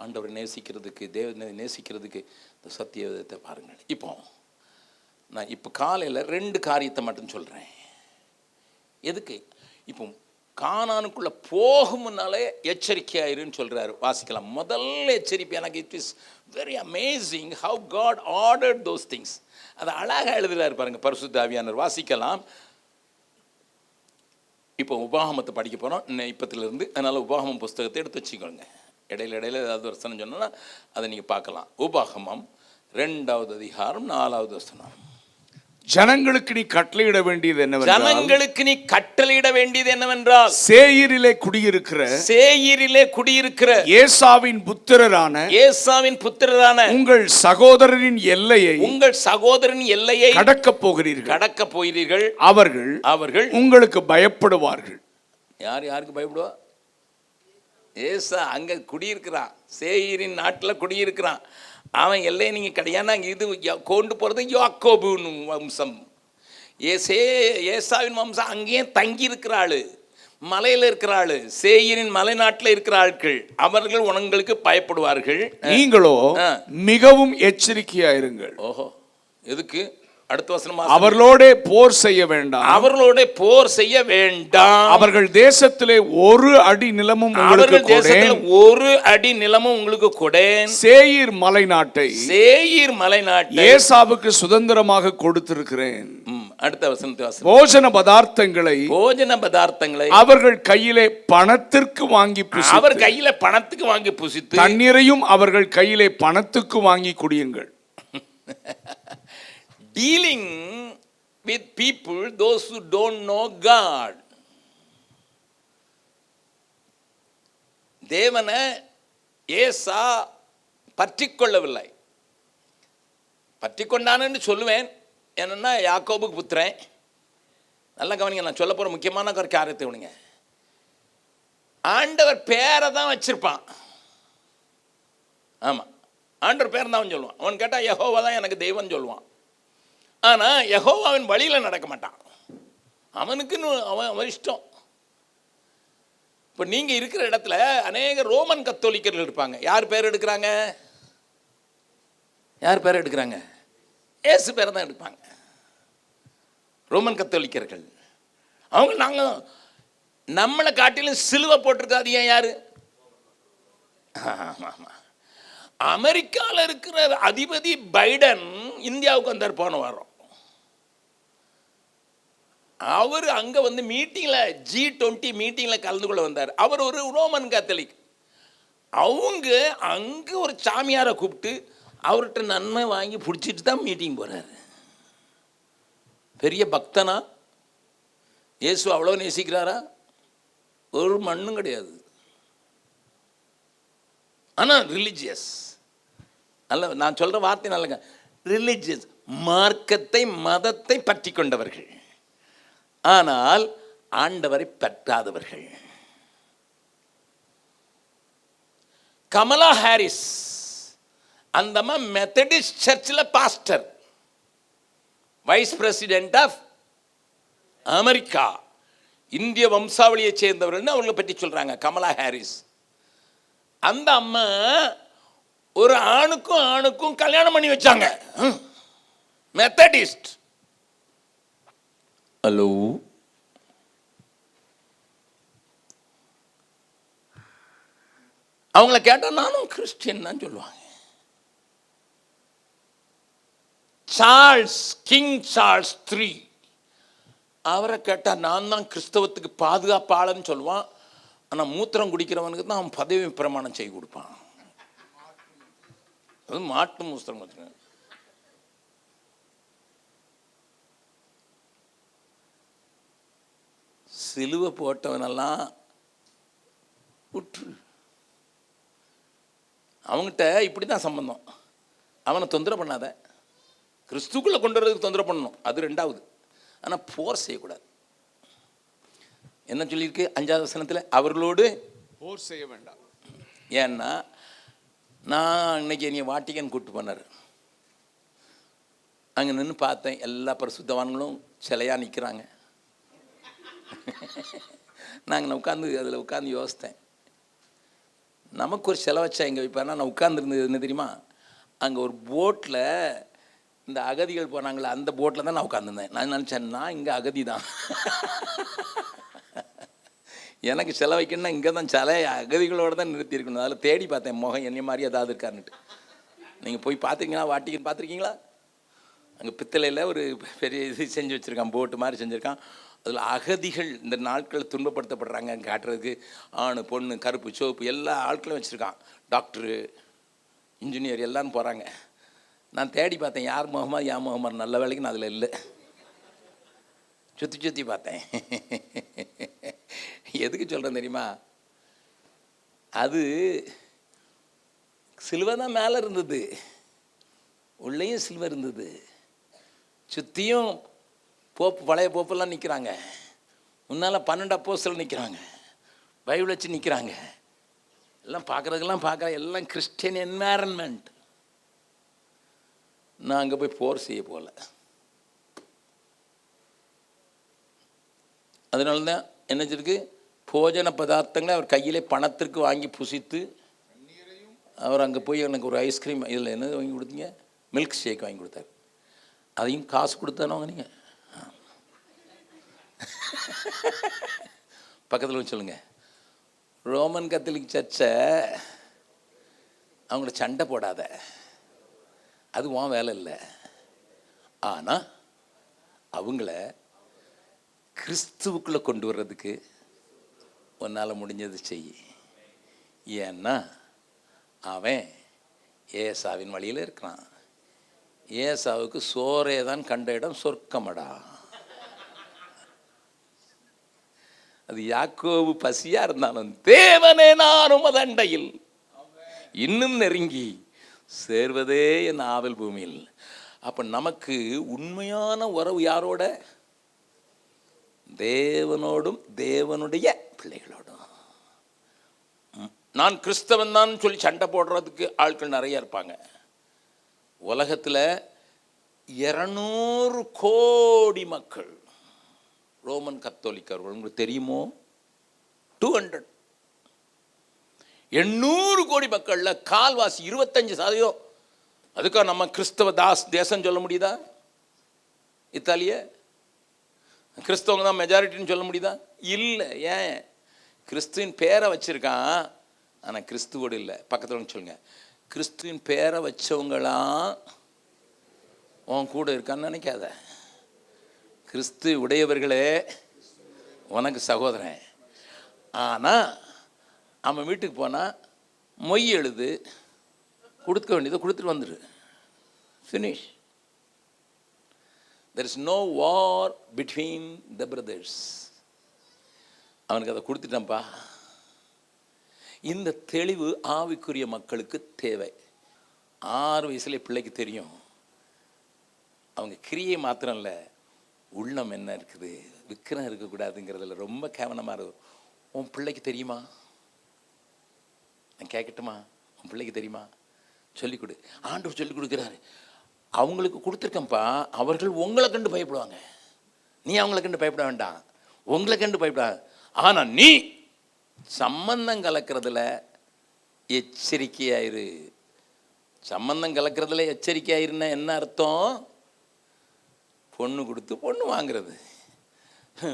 ஆண்டவரை நேசிக்கிறதுக்கு, தேவனை நேசிக்கிறதுக்கு இந்த சத்தியத்தை பாருங்கள். நான் இப்போ காலையில் 2 காரியத்தை மட்டும் சொல்கிறேன். எதுக்கு? இப்போ கானானுக்குள்ளே போகும் முன்னாலே எச்சரிக்கையாயிருன்னு சொல்கிறாரு. வாசிக்கலாம். முதல் எச்சரிப்பு எனக்கு it is very amazing how God ordered those things. அதை அழகாக எழுதுகிறாரு பாருங்கள் பரிசுத்த ஆவியானவர். வாசிக்கலாம். இப்போ உபாகமத்தை படிக்க போகிறோம் இப்பத்திலிருந்து. அதனால் உபாகமம் புஸ்தகத்தை எடுத்து வச்சுக்கோங்க. இடையில ஏதாவது வசனம் சொன்னால் அதை நீங்கள் பார்க்கலாம். உபாகமம் 2வது அதிகாரம் 4வது வசனம். ஜனங்களுக்கு நீ கட்டளையிட வேண்டியது என்னவென்றால் சேயீரிலே குடியிருக்கிற ஏசாவின் புத்திரரான உங்கள் சகோதரரின் எல்லையை கடக்கப் போகிறீர்கள். அவர்கள் உங்களுக்கு பயப்படுவார்கள். யாருக்கு பயப்படுவா? ஏசா அங்க குடியிருக்கிறான், சேயீரின் நாட்டில் குடியிருக்கிறான். அவன் எல்லையை நீங்கள் கிடையாது. அங்கே இது கொண்டு போகிறது யாக்கோபுன்னு வம்சம். ஏசாவின் வம்சம் அங்கேயே தங்கி இருக்கிறாள், மலையில் இருக்கிறாள், சேயீரின் மலை நாட்டில் இருக்கிற ஆட்கள். அவர்கள் உங்களுக்கு பயப்படுவார்கள். நீங்களோ மிகவும் எச்சரிக்கையாயிருங்கள். ஓஹோ, எதுக்கு? அடுத்த வசனம். அவர்களோட போர் செய்ய வேண்டாம். அவர்கள் தேசத்திலே ஒரு அடி நிலமும் உங்களுக்கு கொடேன். சேயீர் மலை நாட்டை ஏசாவுக்கு சுதந்திரமாக கொடுத்திருக்கிறேன். அடுத்த வசனத்தை வாசி. போஜன பதார்த்தங்களை அவர்கள் கையிலே பணத்திற்கு வாங்கி புசித்து தண்ணீரையும் அவர்கள் கையிலே பணத்துக்கு வாங்கி குடியுங்கள். Dealing with people, those who don't know God. தேவனை ஏசா பற்றிக்கொள்ளவில்லை. பற்றிக்கொண்டான்னு சொல்லுவேன். என்னன்னா யாக்கோபுக்கு புத்திரன். நல்லா கவனிங்க, நான் சொல்ல போகிற முக்கியமான ஒரு காரியத்தை விடுங்க. ஆண்டவர் பேரை தான் வச்சிருப்பான். ஆமாம், ஆண்டவர் பேர் தான் சொல்லுவான். அவன் கேட்டால் யெகோவா தான் எனக்கு தெய்வம் சொல்லுவான். ஆனால் யெகோவாவின் வழியில் நடக்க மாட்டான். அவனுக்குன்னு அவன் இஷ்டம். இப்போ நீங்கள் இருக்கிற இடத்துல அநேக ரோமன் கத்தோலிக்கர்கள் இருப்பாங்க. யார் பேர் எடுக்கிறாங்க? யார் பேர் எடுக்கிறாங்க? இயேசு பேரை தான் எடுப்பாங்க. ரோமன் கத்தோலிக்கர்கள் அவங்க நாங்கள் நம்மளை காட்டிலும் சிலுவை போட்டிருக்காது. ஏன்? யாரு? அமெரிக்காவில் இருக்கிற அதிபதி பைடன் இந்தியாவுக்கு வந்தார் போன வாரம். அவர் அங்கே வந்து மீட்டிங்கில் G20 மீட்டிங்கில் கலந்து கொள்ள வந்தார். அவர் ஒரு ரோமன் கத்தோலிக். அவங்க அங்கே ஒரு சாமியாரை கூப்பிட்டு அவர்கிட்ட நன்மை வாங்கி பிடிச்சிட்டு தான் மீட்டிங் போகிறாரு. பெரிய பக்தனா? இயேசு அவ்வளோ நேசிக்கிறாரா? ஒரு மண்ணும் கிடையாது. ஆனால் ரிலிஜியஸ் அல்ல. நான் சொல்கிற வார்த்தை நல்லங்க. ரிலிஜியஸ், மார்க்கத்தை மதத்தை பற்றி கொண்டவர்கள், ஆனால் ஆண்டவரை பற்றாதவர்கள். கமலா ஹாரிஸ் அந்தம்மா மெத்தடிஸ்ட் சர்ச்சில் pastor, vice president of America, இந்திய வம்சாவளியை சேர்ந்தவர்கள்னு அவங்களை பற்றி சொல்கிறாங்க. கமலா ஹாரிஸ் அந்த அம்மா ஒரு ஆணுக்கும் கல்யாணம் பண்ணி வச்சாங்க. மெத்தடிஸ்ட். ஹலோ, அவங்கள கேட்டால் நானும் கிறிஸ்டியன் தான் சொல்லுவாங்க. சார்ல்ஸ், கிங் சார்ல்ஸ் III, அவரை கேட்டால் நான் தான் கிறிஸ்தவத்துக்கு பாதுகாப்பாளன்னு சொல்லுவான். ஆனால் மூத்திரம் குடிக்கிறவனுக்கு தான் அவன் பதவி பிரமாணம் செய்து கொடுப்பான். அது மாட்டு மூத்திரம் வச்சுக்க. சிலுவை போட்டவனெல்லாம் விட்டுரு. அவங்ககிட்ட இப்படி தான் சம்பந்தம். அவனை தொந்தரவு பண்ணாத. கிறிஸ்துக்குள்ளே கொண்டு வரதுக்கு தொந்தரவு பண்ணணும், அது ரெண்டாவது. ஆனால் போர் செய்யக்கூடாது. என்ன சொல்லியிருக்கு 5வது வசனத்தில்? அவர்களோடு போர் செய்ய வேண்டாம். ஏன்னா நான் இன்னைக்கு என்னை வாட்டிக்கன் கூப்பிட்டு போனார். அங்கே நின்று பார்த்தேன், எல்லா பரிசுத்தவான்களும் சிலையாக நிற்கிறாங்க. நாங்கள் அதில் உட்காந்து யோசித்தேன், நமக்கு ஒரு சிலை வச்சா எங்கே வைப்பாருன்னா, நான் உட்காந்துருந்தது என்ன தெரியுமா? அங்கே ஒரு போட்டில் இந்த அகதிகள் போனாங்களே, அந்த போட்டில் தான் நான் உட்காந்துருந்தேன். நான் நினச்சேன், நான் இங்கே அகதி தான். எனக்கு சிலை வைக்கணும்னா இங்கே தான் சிலை அகதிகளோடு தான் நிறுத்தியிருக்கணும். அதில் தேடி பார்த்தேன் முகம் என்னை மாதிரி ஏதாவது இருக்காருன்னுட்டு. நீங்கள் போய் பார்த்துருக்கீங்களா? வாட்டிக்கன் பார்த்துருக்கீங்களா? அங்கே பித்தளையில் ஒரு பெரிய இது செஞ்சு வச்சுருக்கான், போட்டு மாதிரி செஞ்சுருக்கான். அதில் அகதிகள் இந்த நாட்களில் துன்பப்படுத்தப்படுறாங்க காட்டுறதுக்கு ஆணு பொண்ணு கருப்பு சிவப்பு எல்லா ஆட்களும் வச்சுருக்கான். டாக்டரு, இன்ஜினியர் எல்லாரும் போகிறாங்க. நான் தேடி பார்த்தேன், யார் முகமா யா முகமா. நல்ல வேலைக்கு நான் அதில் இல்லை. சுற்றி பார்த்தேன். எதுக்கு சொல்கிறேன் தெரியுமா? அது சிலுவை தான் மேலே இருந்தது, உள்ளேயும் சிலுவை இருந்தது. சுற்றியும் போப்பு, பழைய போப்பெல்லாம் நிற்கிறாங்க. முன்னால் 12 அப்போஸ்தலர் நிற்கிறாங்க, பைபிள் வச்சு நிற்கிறாங்க. எல்லாம் பார்க்குறதுக்கெல்லாம் பார்க்குற எல்லாம் கிறிஸ்டியன் என்வாரன்மெண்ட். நான் அங்கே போய் போர் செய்ய போகல. அதனால தான் என்ன இருக்கு, போஜன பதார்த்தங்களை அவர் கையிலே பணத்திற்கு வாங்கி புசித்து, அவர் அங்கே போய் எனக்கு ஒரு ஐஸ்கிரீம், இதில் என்ன வாங்கி கொடுத்தீங்க? மில்க் ஷேக் வாங்கி கொடுத்தாரு. அதையும் காசு கொடுத்தானோ நீங்கள்? பக்கத்தில் வச்சு சொல்லுங்கள். ரோமன் கத்தோலிக் சர்ச்சை அவங்கள சண்டை போடாத, அது உன் வேலை இல்லை. ஆனால் அவங்கள கிறிஸ்துவுக்குள்ளே கொண்டு வர்றதுக்கு உன்னால் முடிஞ்சது செய். ஏன்னா அவன் ஏசாவின் வழியில் இருக்கிறான். ஏசாவுக்கு சோரே தான் கண்ட இடம் சொர்க்கமடா. அது யாக்கோபு பசியாக இருந்தாலும், தேவனே நானும் அதண்டையில் இன்னும் நெருங்கி சேர்வதே என் ஆவல் பூமியில். அப்போ நமக்கு உண்மையான உறவு யாரோட? தேவனோடும் தேவனுடைய பிள்ளைகளோடும். நான் கிறிஸ்தவன் தான் சொல்லி சண்டை போடுறதுக்கு ஆட்கள் நிறைய இருப்பாங்க. உலகத்தில் 200 கோடி மக்கள் ரோமன் கத்தோலிக்கர்கள். உங்களுக்கு தெரியுமோ? 200 800 கோடி மக்கள்ல கால்வாசி 25%. அதுக்காக நம்ம கிறிஸ்தவ தேசம் சொல்ல முடியுதா? இத்தாலிய கிறிஸ்தவங்க தான் மெஜாரிட்டின்னு சொல்ல முடியுதா? இல்லை. ஏன்? கிறிஸ்துவின் பேரை வச்சிருக்கான், ஆனால் கிறிஸ்துவோடு இல்லை. பக்கத்தில் சொல்லுங்க, கிறிஸ்துவின் பேரை வச்சவங்களாம் உன் கூட இருக்கான்னு நினைக்காத. கிறிஸ்து உடையவர்களே உனக்கு சகோதரன். ஆனால் அவன் வீட்டுக்கு போனால் மொய் எழுது, கொடுக்க வேண்டியதை கொடுத்துட்டு வந்துடு. Finish. There is no war between the brothers. அவனுக்கு அதை கொடுத்துட்டான்ப்பா. இந்த தெளிவு ஆவிக்குரிய மக்களுக்கு தேவை. 6 வயசுல பிள்ளைக்கு தெரியும். அவங்க கிரியை மாத்திரம் இல்லை, உள்ளம் என்ன இருக்குது, விக்கிரம் இருக்கக்கூடாதுங்கிறதுல ரொம்ப கவனமாக இருக்கும். உன் பிள்ளைக்கு தெரியுமா? நான் கேட்கட்டுமா? உன் பிள்ளைக்கு தெரியுமா? சொல்லிக் கொடு. ஆண்டவர் சொல்லிக் கொடுக்குறாரு. அவங்களுக்கு கொடுத்துருக்கேன்ப்பா, அவர்கள் உங்களை கண்டு பயப்படுவாங்க. நீ அவங்களை கண்டு பயப்பட வேண்டாம், உங்களை கண்டு பயப்பட. ஆனால் நீ சம்பந்தம் கலக்கிறதுல எச்சரிக்கையாயிரு. சம்பந்தம் கலக்கிறதுல எச்சரிக்கையாயிருன்னா என்ன அர்த்தம்? பொண்ணு கொடுத்து பொண்ணு வாங்குறது.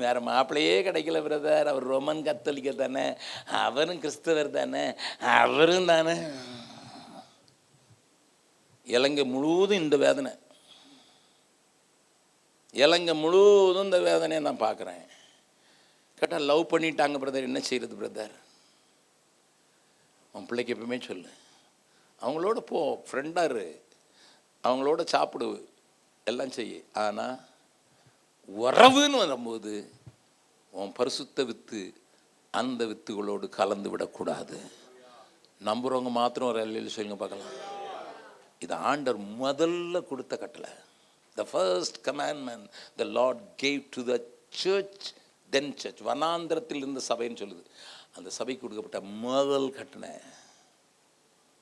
வேற மாப்பிள்ளையே கிடைக்கல பிரதர், அவர் ரோமன் கத்தோலிக்க தானே, அவரும் கிறிஸ்தவர் தானே, அவரும் தானே. இலங்கை முழுவதும் இந்த வேதனை, இலங்கை முழுவதும் இந்த வேதனையை நான் பார்க்குறேன். கேட்டால் லவ் பண்ணிட்டாங்க பிரதர், என்ன செய்கிறது பிரதர்? உன் பிள்ளைக்கு எப்பவுமே சொல்லு, அவங்களோட போ, ஃப்ரெண்டாக இரு, அவங்களோட சாப்பிடு, எல்லாம் செய்ய. ஆனால் உறவுன்னு வரும்போது உன் பரிசுத்த வித்து அந்த வித்துகளோடு கலந்து விடக்கூடாது. நம்புறவங்க மாத்திரம் ஒரு அல்லேலூயா சொல்லுங்க பார்க்கலாம். இது ஆண்டவர் முதல்ல கொடுத்த கட்டளை. The first commandment the Lord gave to the church, then church. வனாந்திரத்தில் இருந்த சபைன்னு சொல்லுது. அந்த சபைக்கு கொடுக்கப்பட்ட முதல் கட்டளை.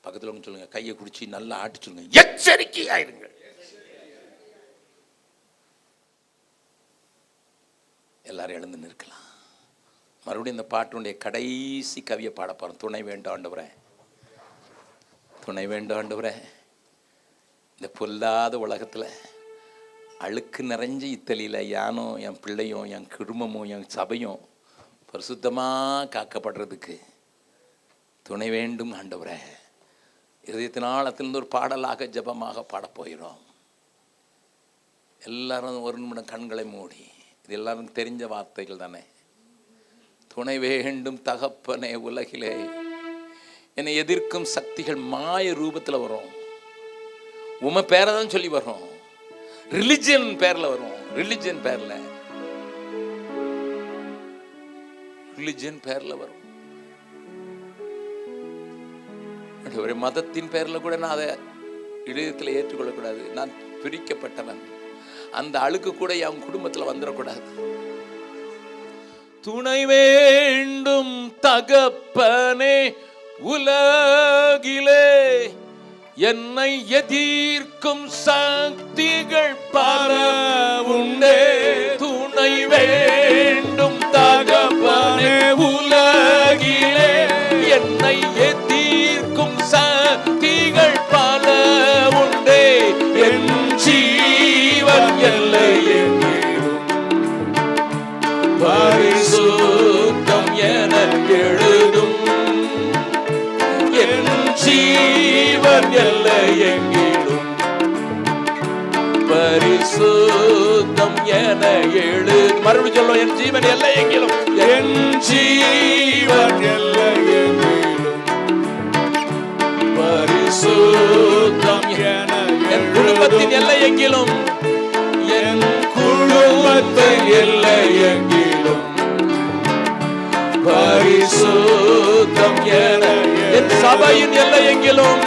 பக்கத்தில் சொல்லுங்க, கையை குடிச்சு நல்லா ஆட்டி சொல்லுங்க, எச்சரிக்கையாயிருங்கள். எல்லாரும் எழுந்து நிற்கலாம். மறுபடியும் இந்த பாட்டுடைய கடைசி கவியை பாட போகிறோம். துணை வேண்டும் ஆண்டவரே, துணை வேண்டும் ஆண்டவரே. இந்த பொல்லாத உலகத்தில் அழுக்கு நிறைஞ்ச இத்தலியில் யானும் என் பிள்ளையும் என் குடும்பமும் என் சபையும் பரிசுத்தமாக காக்கப்படுறதுக்கு துணை வேண்டும் ஆண்டவரே. இதயத்தின் ஆழத்திலிருந்து ஒரு பாடலாக ஜபமாக பாடப்போகிறோம். எல்லாரும் ஒரு நிமிடம் கண்களை மூடி, இது எல்லாரும் தெரிஞ்ச வார்த்தைகள் தானே. துணை வேண்டும் தகப்பனே, உலகிலே என்னை எதிர்க்கும் சக்திகள் மாய ரூபத்தில் வரும். உம பேரை தான் சொல்லி வரும், ரிலிஜன் பேரில் வரும், ரிலிஜன் பேரில் வரும். ஒரு மதத்தின் பேரில் கூட நான் அதை இதயத்தில் ஏற்றுக்கொள்ளக்கூடாது. நான் பிரிக்கப்பட்டவன், அந்த அழுக்கு கூட என் குடும்பத்தில் வந்துடக்கூடாது. துணை வேண்டும் தகப்பனே, உலகிலே என்னை எதிர்க்கும் சக்திகள் பல உண்டே. துணை வேண்டும் தகப்பனே, உலகிலே என்னை எதிர்க்கும் சக்திகள் பல உண்டே. என் ஜீவன் எல்லை எங்கிலும் பரிசுத்தம் என எழுதும். என் ஜீவன் எல்லை எங்கிலும் பரிசுத்தம் என எழுது. மறுபடியும் சொல்லுவோம், என் ஜீவன் எல்லை எங்கிலும், என் ஜீவன் எல்லை எங்கிலும் பரிசுத்தம் என. என் குடும்பத்தின் எல்லை எங்கிலும், என் குடும்பத்தின் எல்லை எங்கிலும் பரிசுத்தம் என. என் சபையின் எல்லை எங்கிலும்,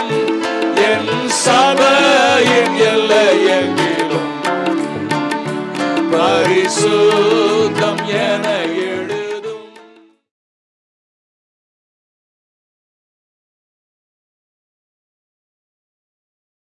என் சபையின் எல்லை எங்கிலும் பரிசுத்தம் என